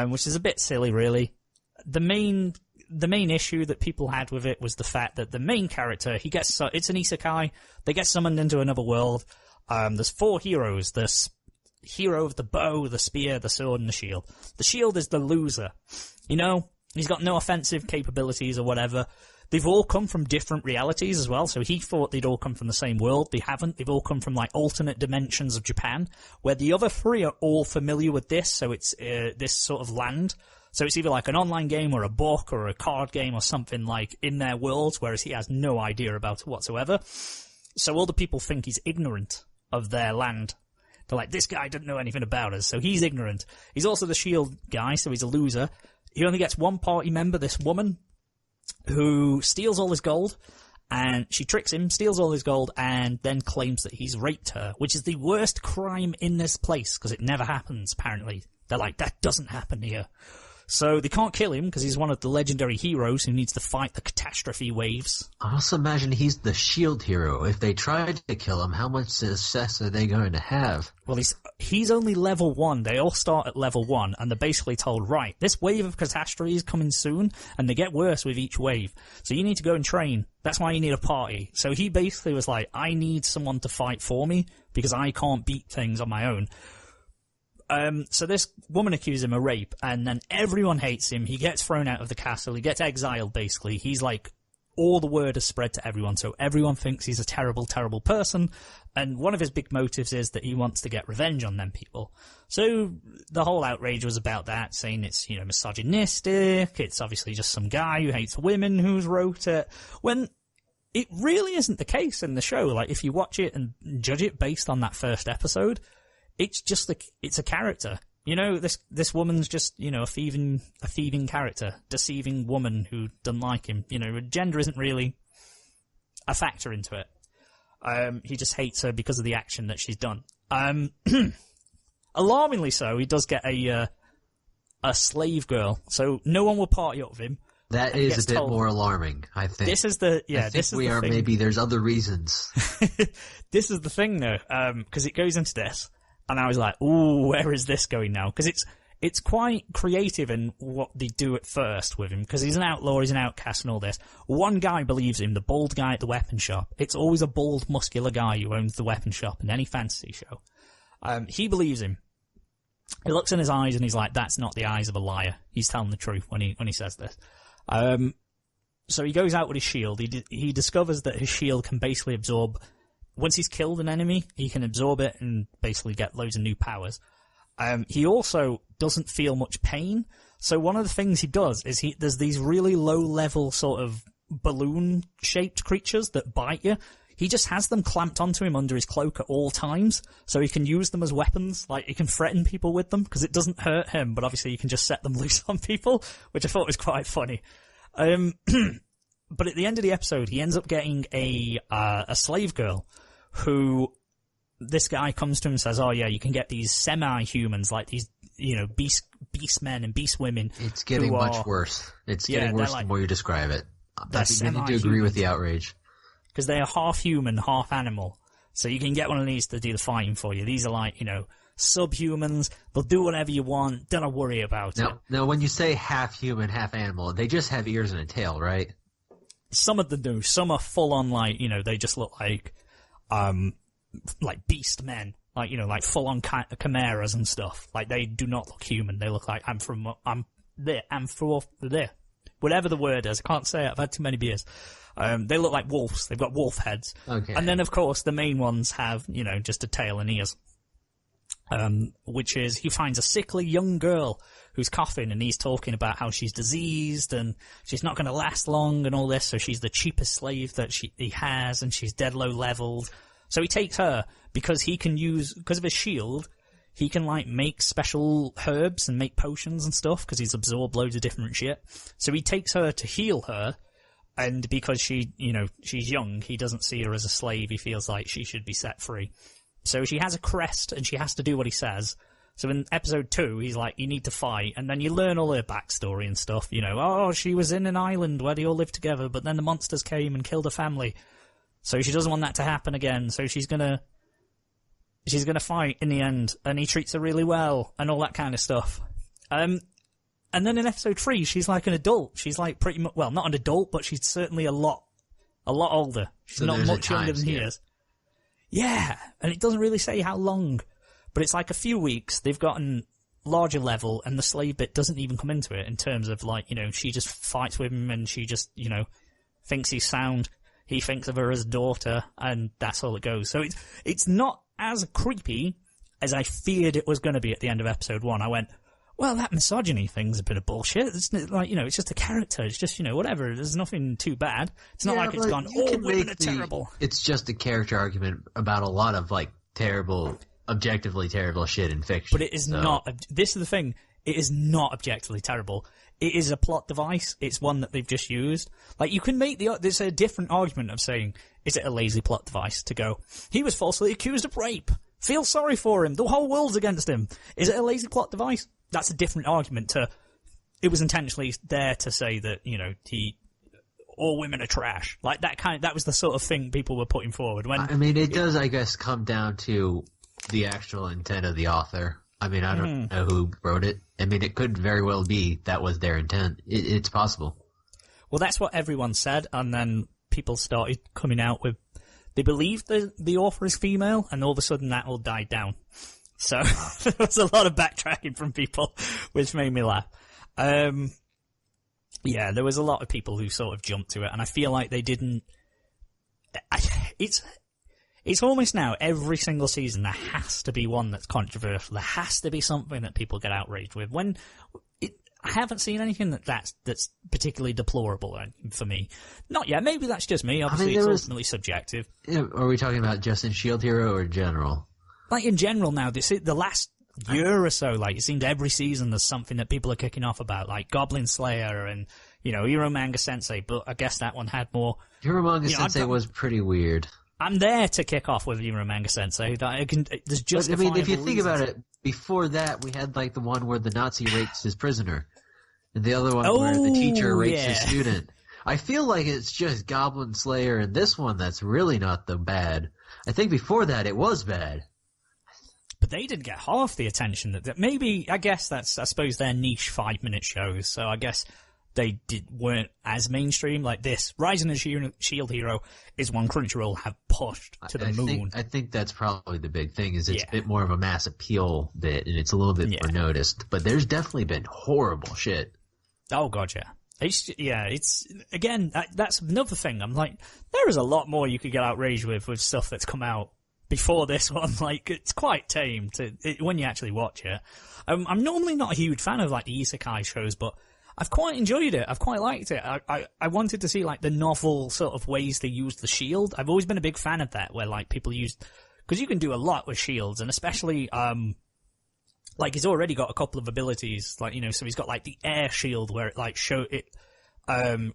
which is a bit silly, really. The main issue that people had with it was the fact that the main character, it's an isekai, they get summoned into another world. There's 4 heroes. There's hero of the bow, the spear, the sword, and the shield. The shield is the loser. You know, he's got no offensive capabilities or whatever. They've all come from different realities as well, so he thought they'd all come from the same world. They haven't. They've all come from, like, alternate dimensions of Japan, where the other 3 are all familiar with this, so it's this sort of land. So it's either like an online game or a book or a card game or something, like, in their worlds, whereas he has no idea about it whatsoever. So all the people think he's ignorant of their land. They're like, this guy doesn't know anything about us, so he's ignorant. He's also the shield guy, so he's a loser. He only gets one party member, this woman, who steals all his gold, and she tricks him, steals all his gold, and then claims that he's raped her, which is the worst crime in this place, because it never happens, apparently. They're like, that doesn't happen here. So they can't kill him, because he's one of the legendary heroes who needs to fight the catastrophe waves. I also imagine he's the shield hero. If they tried to kill him, how much success are they going to have? Well, he's only level 1. They all start at level 1, and they're basically told, right, this wave of catastrophe is coming soon, and they get worse with each wave. So you need to go and train. That's why you need a party. So he basically was like, I need someone to fight for me, because I can't beat things on my own. So this woman accused him of rape, and then everyone hates him. He gets thrown out of the castle. He gets exiled, basically. He's like, all the word has spread to everyone, so everyone thinks he's a terrible, terrible person. And one of his big motives is that he wants to get revenge on them people. So the whole outrage was about that, saying it's, misogynistic. It's obviously just some guy who hates women who's wrote it. When it really isn't the case in the show. Like, if you watch it and judge it based on that first episode, it's just it's a character. This woman's just, a thieving character, deceiving woman who doesn't like him. Gender isn't really a factor into it. He just hates her because of the action that she's done. Alarmingly so, he does get a slave girl, so no one will party up with him. That is a bit more alarming, I think. This is the thing. Maybe there's other reasons. This is the thing, though, because it goes into this, and I was like, ooh, where is this going now? Because it's quite creative in what they do at first with him, because he's an outlaw, he's an outcast and all this. One guy believes him, the bald guy at the weapon shop. It's always a bald, muscular guy who owns the weapon shop in any fantasy show. He believes him. He looks in his eyes and he's like, that's not the eyes of a liar. He's telling the truth when he says this. So he goes out with his shield. He discovers that his shield can basically absorb, once he's killed an enemy, he can absorb it and basically get loads of new powers. He also doesn't feel much pain. So one of the things he does is there's these really low level sort of balloon shaped creatures that bite you. He just has them clamped onto him under his cloak at all times, so he can use them as weapons. Like, he can threaten people with them, because it doesn't hurt him, but obviously you can just set them loose on people, which I thought was quite funny. But at the end of the episode, he ends up getting a slave girl, who this guy comes to him and says, oh yeah, you can get these semi-humans, like these, beast men and beast women. It's getting much worse. It's getting worse the more you describe it. I need to agree with the outrage. Because they are half human, half animal. So you can get one of these to do the fighting for you. These are like, subhumans. They'll do whatever you want. Don't worry about it. Now, when you say half human, half animal, they just have ears and a tail, right? Some of them do. Some are full on, like, they just look like beast men. Like full on chimeras and stuff. Like, they do not look human. They look like, I'm there. Whatever the word is. I can't say it. I've had too many beers. They look like wolves. They've got wolf heads. Okay. And then, of course, the main ones have, just a tail and ears. Which is, he finds a sickly young girl who's coughing, and he's talking about how she's diseased and she's not going to last long and all this, so she's the cheapest slave that he has, and she's dead low leveled. So he takes her because because of his shield, he can, make special herbs and make potions and stuff, because he's absorbed loads of different shit. So he takes her to heal her. And because she's young, he doesn't see her as a slave. He feels like she should be set free. So she has a crest, and she has to do what he says. So in episode 2, he's like, you need to fight. And then you learn all her backstory and stuff. She was in an island where they all lived together, but then the monsters came and killed her family. So she doesn't want that to happen again. So she's gonna fight in the end. And he treats her really well, and all that kind of stuff. And then in episode 3, she's like an adult. She's like pretty much, well, not an adult, but she's certainly a lot older. She's not much younger than he is. Yeah, and it doesn't really say how long, but it's like a few weeks. They've gotten larger level, and the slave bit doesn't even come into it in terms of she just fights with him, and she just, thinks he's sound. He thinks of her as a daughter, and that's all it goes. So it's not as creepy as I feared it was going to be at the end of episode 1. I went, well, that misogyny thing's a bit of bullshit. It's like, it's just a character. It's just, whatever. There's nothing too bad. It's not like it's gone, women are terrible. It's just a character argument about a lot of, terrible, objectively terrible shit in fiction. But it is not. This is the thing. It is not objectively terrible. It is a plot device. It's one that they've just used. You can make there's a different argument of saying, is it a lazy plot device to go, he was falsely accused of rape. Feel sorry for him. The whole world's against him. Is it a lazy plot device? That's a different argument to, it was intentionally there to say that, all women are trash. That was the sort of thing people were putting forward. It does, I guess, come down to the actual intent of the author. I don't know who wrote it. It could very well be that was their intent. It's possible. Well, that's what everyone said, and then people started coming out with, they believe the author is female, and all of a sudden that all died down. So there was a lot of backtracking from people, which made me laugh. Yeah, there was a lot of people who sort of jumped to it, and I feel like they didn't. It's almost now every single season there has to be one that's controversial. There has to be something that people get outraged with. I haven't seen anything that's particularly deplorable for me. Not yet. Maybe that's just me. Obviously, it's ultimately subjective. Are we talking about just in Shield Hero or in general? Like in general now, the last year or so, like it seemed every season there's something that people are kicking off about, like Goblin Slayer and, Hero Manga Sensei, but I guess that one had more. Hero Manga Sensei was pretty weird. I'm there to kick off with Hero Manga Sensei. There's just. I mean, if you think about it, before that we had like the one where the Nazi rapes his prisoner, and the other one where the teacher rapes his student. I feel like it's just Goblin Slayer and this one that's really not the bad. I think before that it was bad. But they didn't get half the attention that maybe, I guess I suppose they're niche 5-minute shows, so I guess they weren't as mainstream like this. Rising as Shield Hero is one Crunchyroll have pushed to the moon. I think that's probably the big thing, is it's a bit more of a mass appeal bit, and it's a little bit more noticed. But there's definitely been horrible shit. Oh god, yeah. It's again, that's another thing. I'm like, there is a lot more you could get outraged with stuff that's come out before this one. Like, it's quite tame when you actually watch it. I'm normally not a huge fan of like the isekai shows, but I've quite enjoyed it. I've quite liked it. I wanted to see like the novel sort of ways they use the shield. I've always been a big fan of that, where like people use, because you can do a lot with shields, and especially like he's already got a couple of abilities, like, so he's got like the air shield where it like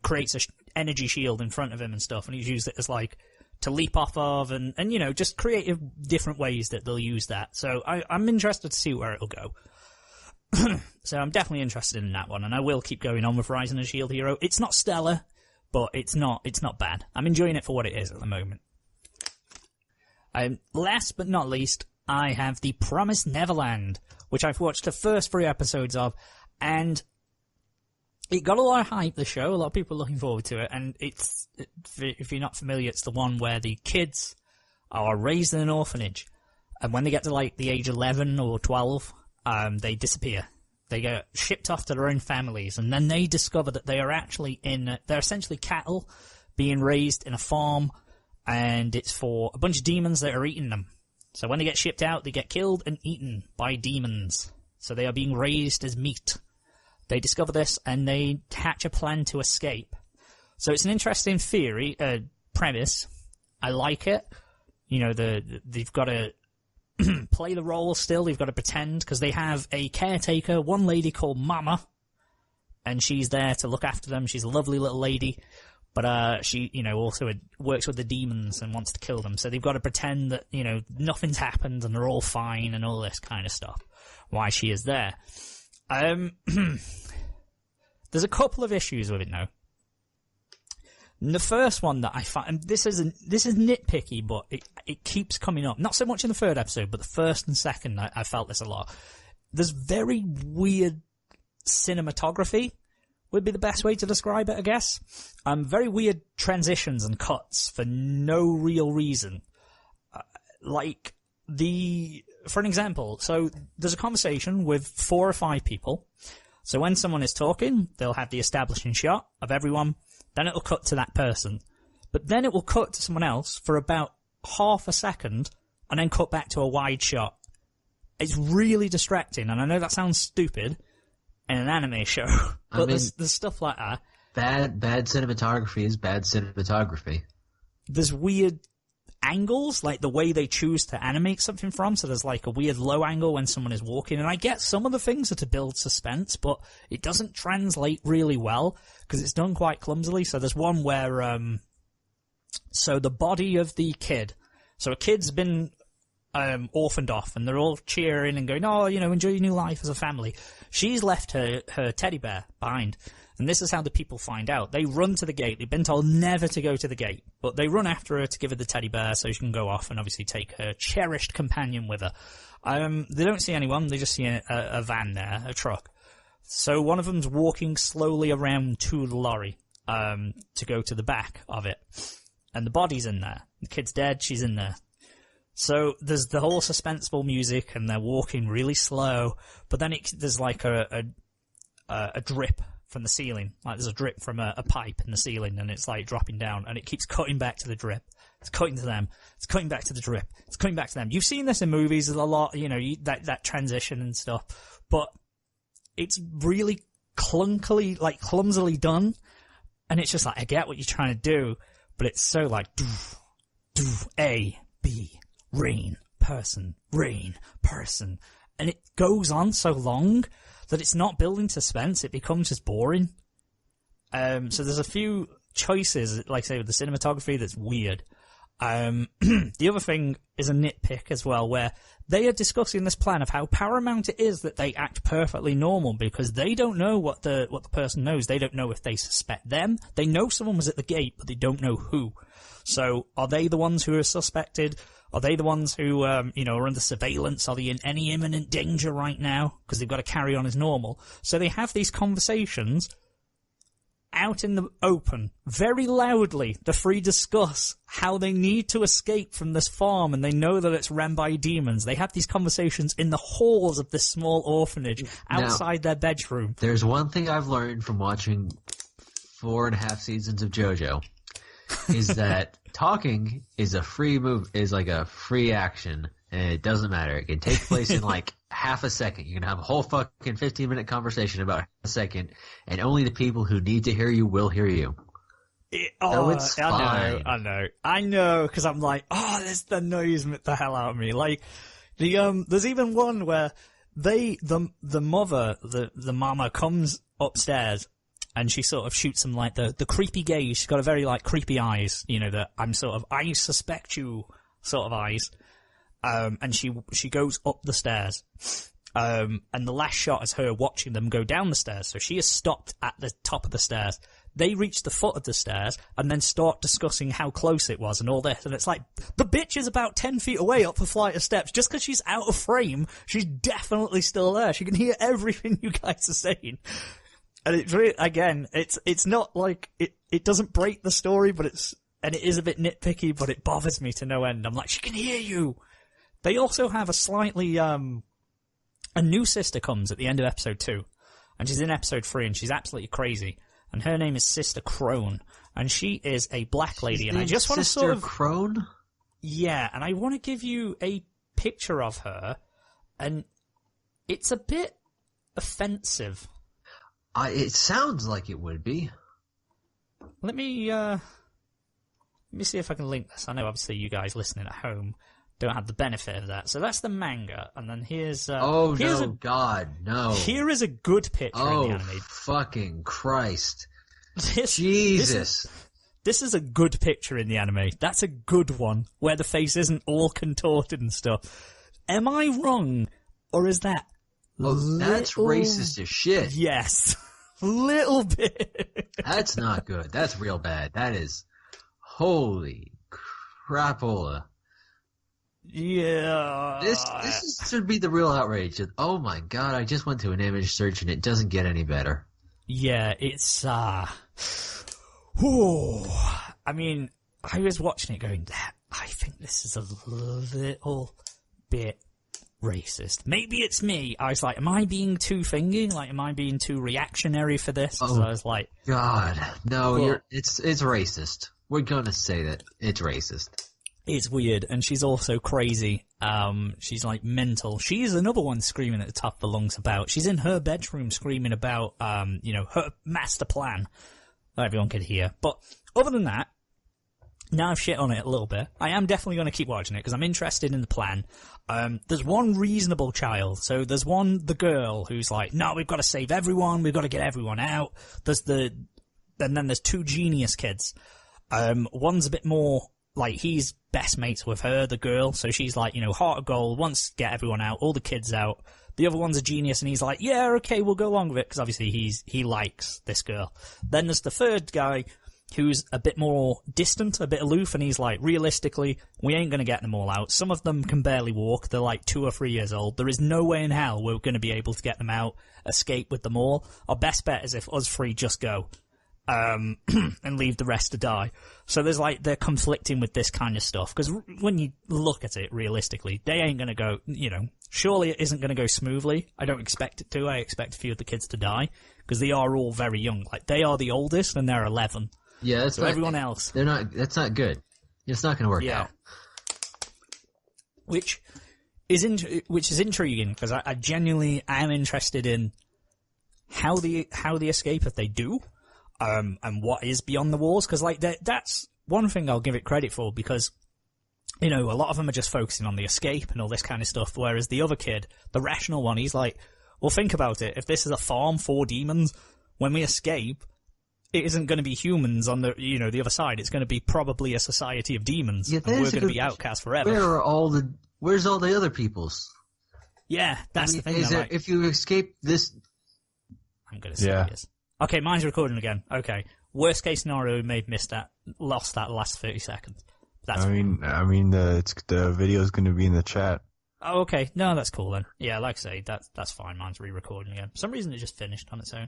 creates a energy shield in front of him and stuff, and he's used it as like to leap off of, and just creative different ways that they'll use that. So I'm interested to see where it'll go. So I'm definitely interested in that one, and I will keep going on with Rising as Shield Hero. It's not stellar, but it's not bad. I'm enjoying it for what it is at the moment. Last but not least, I have The Promised Neverland, which I've watched the first 3 episodes of, and it got a lot of hype, the show. A lot of people are looking forward to it, and if you're not familiar, it's the one where the kids are raised in an orphanage, and when they get to like the age 11 or 12, they disappear. They get shipped off to their own families, and then they discover that they are actually they're essentially cattle being raised in a farm, and it's for a bunch of demons that are eating them. So when they get shipped out, they get killed and eaten by demons. So they are being raised as meat. They discover this, and they hatch a plan to escape. So it's an interesting theory, premise. I like it. They've got to play the role still. They've got to pretend, because they have a caretaker, one lady called Mama, and she's there to look after them. She's a lovely little lady, but she, also works with the demons and wants to kill them. So they've got to pretend that, nothing's happened and they're all fine and all this kind of stuff, why she is there. There's a couple of issues with it now. And the first one that I find, and this is nitpicky, but it keeps coming up. Not so much in the 3rd episode, but the 1st and 2nd, I felt this a lot. There's very weird cinematography, would be the best way to describe it, I guess. Very weird transitions and cuts for no real reason. For an example, so there's a conversation with 4 or 5 people. So when someone is talking, they'll have the establishing shot of everyone. Then it'll cut to that person. But then it will cut to someone else for about half a second, and then cut back to a wide shot. It's really distracting, and I know that sounds stupid in an anime show, but there's stuff like that. Bad cinematography is bad cinematography. There's weird angles, like the way they choose to animate something from, so there's like a weird low angle when someone is walking, and I get some of the things are to build suspense, but it doesn't translate really well, because it's done quite clumsily. So there's one where, so the body of the kid, so a kid's been orphaned off, and they're all cheering and going, oh, enjoy your new life as a family. She's left her teddy bear behind. And this is how the people find out. They run to the gate. They've been told never to go to the gate, but they run after her to give her the teddy bear so she can go off and obviously take her cherished companion with her. They don't see anyone. They just see a van there, a truck. So one of them's walking slowly around to the lorry to go to the back of it. And the body's in there. The kid's dead. She's in there. So there's the whole suspenseful music, and they're walking really slow, but then there's like a drip from the ceiling. Like there's a drip from a pipe in the ceiling, and it's like dropping down, and it keeps cutting back to the drip. It's cutting to them. It's cutting back to the drip. It's cutting back to them. You've seen this in movies a lot, that transition and stuff, but it's really clumsily done, and it's just like, I get what you're trying to do, but it's so like, A, B, rain, person, and it goes on so long that it's not building suspense, it becomes just boring. So there's a few choices, like say with the cinematography, that's weird. The other thing is a nitpick as well, where they are discussing this plan of how paramount it is that they act perfectly normal, because they don't know what the person knows. They don't know if they suspect them. They know someone was at the gate, but they don't know who. So are they the ones who are suspected? Are they the ones who, are under surveillance? Are they in any imminent danger right now? Because they've got to carry on as normal. So they have these conversations out in the open, very loudly. The three discuss how they need to escape from this farm, and they know that it's run by demons. They have these conversations in the halls of this small orphanage, outside their bedroom. There's one thing I've learned from watching 4.5 seasons of JoJo, is that talking is a free is like a free action, and it doesn't matter. It can take place in like half a second. You can have a whole fucking 15-minute conversation about a second, and only the people who need to hear you will hear you. It's fine. I know, because I'm like, this annoys the hell out of me. Like, there's even one where the mother, the mama comes upstairs, and she sort of shoots him like the creepy gaze. She's got a very like creepy eyes, that I'm sort of, I suspect you sort of eyes. And she goes up the stairs. And the last shot is her watching them go down the stairs. So she is stopped at the top of the stairs. They reach the foot of the stairs and then start discussing how close it was and all this. And it's like, the bitch is about 10 feet away up a flight of steps. Just because she's out of frame, she's definitely still there. She can hear everything you guys are saying. And it's really, again, it's not like, it doesn't break the story, but it is a bit nitpicky, but it bothers me to no end. I'm like, she can hear you. They also have a slightly, a new sister comes at the end of episode 2, and she's in episode 3, and she's absolutely crazy. And her name is Sister Crone, and she is a black lady, and I just want to sort of... Sister Crone? Yeah, and I want to give you a picture of her, and it's a bit offensive. It sounds like it would be. Let me see if I can link this. I know obviously you guys listening at home don't have the benefit of that. So that's the manga, and then here's God, no. Here is a good picture in the anime. Fucking Christ. Jesus. This is a good picture in the anime. That's a good one, where the face isn't all contorted and stuff. Am I wrong, or is that... that's racist as shit. Yes. Little bit. That's not good. That's real bad. That is... Holy crapola. Yeah. This should be the real outrage. Oh my god, I just went to an image search and it doesn't get any better. Yeah, it's, I mean, I was watching it going, I think this is a little bit racist. Maybe it's me. I was like, am I being too thingy? Like, am I being too reactionary for this? So I was like... God, no, it's racist. We're gonna say that it's racist. It's weird, and she's also crazy. She's like mental. She's another one screaming at the top of the lungs about. She's in her bedroom screaming about, her master plan that everyone could hear. But other than that, now I've shit on it a little bit. I am definitely going to keep watching it because I'm interested in the plan. There's one reasonable child. So there's the girl who's like, no, we've got to save everyone. We've got to get everyone out. And then there's 2 genius kids. One's a bit more like he's best mates with her, the girl. So she's like, heart of gold, wants to get everyone out, all the kids out. The other one's a genius, and he's like, yeah, okay, we'll go along with it, because obviously he likes this girl. Then there's the third guy, who's a bit more distant, a bit aloof, and he's like, realistically, we ain't gonna get them all out. Some of them can barely walk, they're like 2 or 3 years old. There is no way in hell we're gonna be able to get them out, escape with them all. Our best bet is if us 3 just go. and leave the rest to die. So there's like, they're conflicting with this kind of stuff, because when you look at it realistically, they ain't gonna go, surely it isn't gonna go smoothly. I don't expect it to. I expect a few of the kids to die, because they are all very young. Like, they are the oldest, and they're 11. Yeah, that's so not, everyone else. That's not good. It's not gonna work out. Which is intriguing, because I genuinely am interested in how they escape if they do. And what is beyond the walls, because like that's one thing I'll give it credit for, because a lot of them are just focusing on the escape and all this kind of stuff, whereas the other kid, the rational one, he's like, well, think about it, if this is a farm for demons, when we escape, it isn't going to be humans on the the other side, it's going to be probably a society of demons, and we're going to be outcast forever. Where's all the other peoples? Yeah, that's the thing. If you escape this, I'm going to say yes. Okay, mine's recording again. Okay. Worst case scenario, we may have lost that last 30 seconds. That's the video's going to be in the chat. Oh, okay. No, that's cool then. Yeah, like I say, that's fine. Mine's re-recording again. For some reason, it just finished on its own.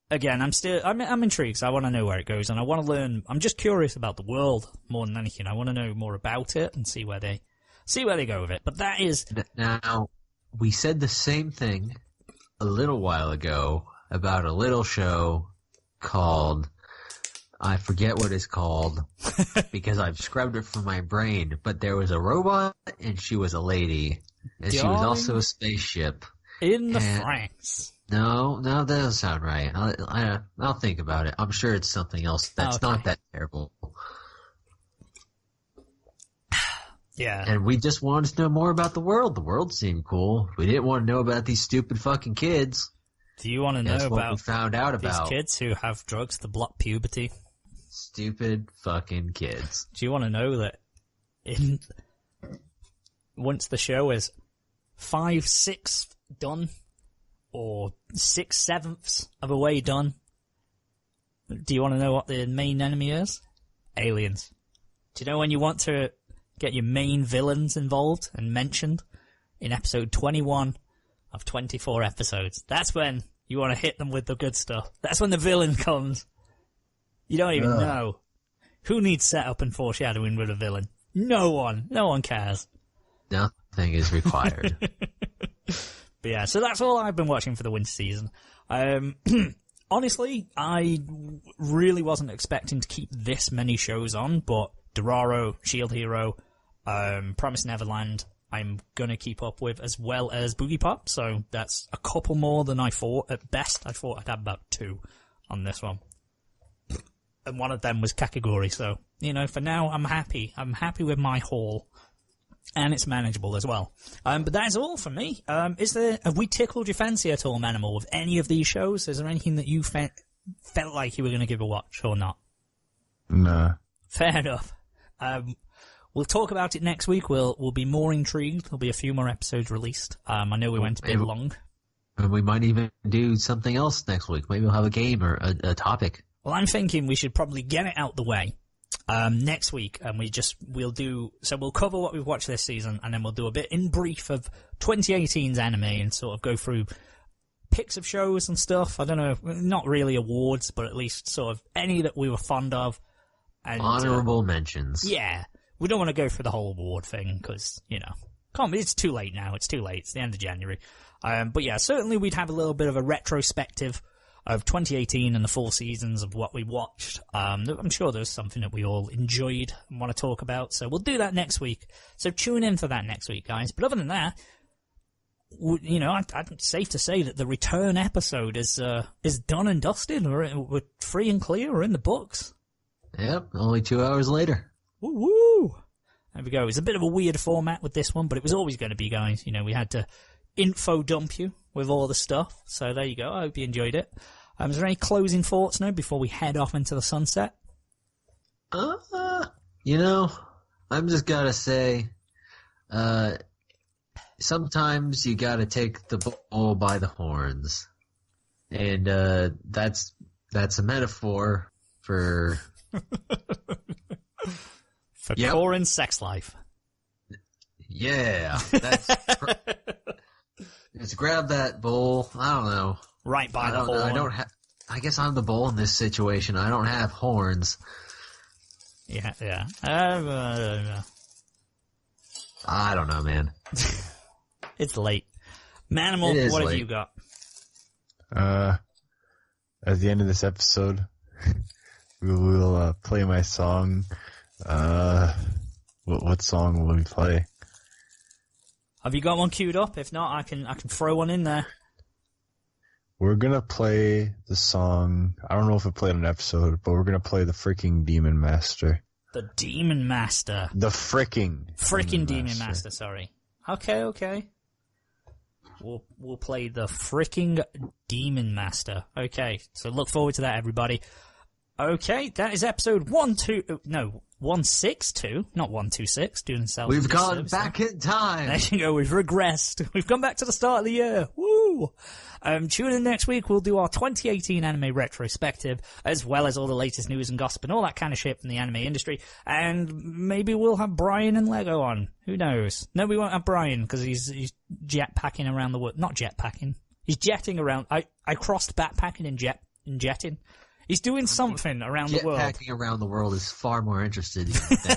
Again, I'm intrigued. So I want to know where it goes, and I want to learn. I'm just curious about the world more than anything. I want to know more about it and see where they go with it. But that is now. We said the same thing a little while ago about a little show called, I forget what it's called, because I've scrubbed it from my brain, but there was a robot, and she was a lady, and she was also a spaceship. In the France. No, that doesn't sound right. I'll think about it. I'm sure it's something else that's not that terrible. Yeah. And we just wanted to know more about the world. The world seemed cool. We didn't want to know about these stupid fucking kids. Do you want to know about what we found out about these kids who have drugs to block puberty? Stupid fucking kids. Do you want to know that once the show is 5/6 done, or 6/7 of a way done, do you want to know what the main enemy is? Aliens. Do you know when you want to get your main villains involved and mentioned? In episode 21 of 24 episodes. That's when you want to hit them with the good stuff. That's when the villain comes. You don't even know. Who needs setup and foreshadowing with a villain? No one. No one cares. Nothing is required. But yeah, so that's all I've been watching for the winter season. Honestly, I really wasn't expecting to keep this many shows on, but Dororo, Shield Hero, Promised Neverland, I'm going to keep up with, as well as Boogie Pop, so that's a couple more than I thought. At best, I thought I'd have about 2 on this one. And one of them was Kakegurui, so, for now, I'm happy. I'm happy with my haul. And it's manageable as well. But that's all for me. Have we tickled your fancy at all, Manimal, with any of these shows? Is there anything that you felt like you were going to give a watch or not? Nah. Fair enough. We'll talk about it next week. We'll be more intrigued. There'll be a few more episodes released. I know we went a bit long. And we might even do something else next week. Maybe we'll have a game or a topic. Well, I'm thinking we should probably get it out the way next week, and we'll cover what we've watched this season, and then we'll do a bit in brief of 2018's anime and sort of go through picks of shows and stuff. I don't know, not really awards, but at least sort of any that we were fond of. And, honorable mentions. Yeah. We don't want to go through the whole award thing, because, it's too late now. It's too late. It's the end of January. But yeah, certainly we'd have a little bit of a retrospective of 2018 and the 4 seasons of what we watched. I'm sure there's something that we all enjoyed and want to talk about, so we'll do that next week. So tune in for that next week, guys. But other than that, it's safe to say that the return episode is done and dusted. We're free and clear. We're in the books. Yep, only 2 hours later. Woo! There we go. It's a bit of a weird format with this one, but it was always going to be, guys. We had to info dump you with all the stuff. So there you go. I hope you enjoyed it. Is there any closing thoughts now before we head off into the sunset? I'm just gotta say, sometimes you gotta take the bull by the horns. And, that's a metaphor for... For Coryn's sex life. Yeah. Just grab that bowl. I don't know. Right by the horn. I guess I'm the bull in this situation. I don't have horns. Yeah. I don't know, man. It's late. Manimal, It is what have late. you got? At the end of this episode, we will play my song. What song will we play? Have you got one queued up? If not, I can throw one in there. We're gonna play the song. I don't know if it played an episode, but we're gonna play the freaking Demon Master. The Demon Master. The fricking Demon Master, sorry. Okay. We'll play the fricking Demon Master. Okay, so look forward to that, everybody. Okay, that is episode 162, not 126, doing self. We've gone back in time. There you go, we've regressed. We've gone back to the start of the year. Woo! Tune in next week, we'll do our 2018 anime retrospective, as well as all the latest news and gossip and all that kind of shit from the anime industry. And maybe we'll have Brian and Lego on. Who knows? No, we won't have Brian, because he's jetpacking around the world. Not jetpacking. He's jetting around. I crossed backpacking and jetting. He's doing something around the world. Jetpacking around the world is far more interesting than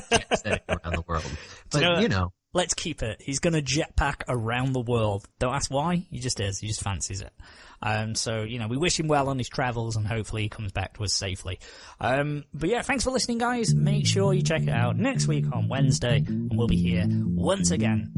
jet setting around the world. But, you know. Let's keep it. He's going to jetpack around the world. Don't ask why. He just is. He just fancies it. So, we wish him well on his travels, and hopefully he comes back to us safely. But yeah, thanks for listening, guys. Make sure you check it out next week on Wednesday, and we'll be here once again.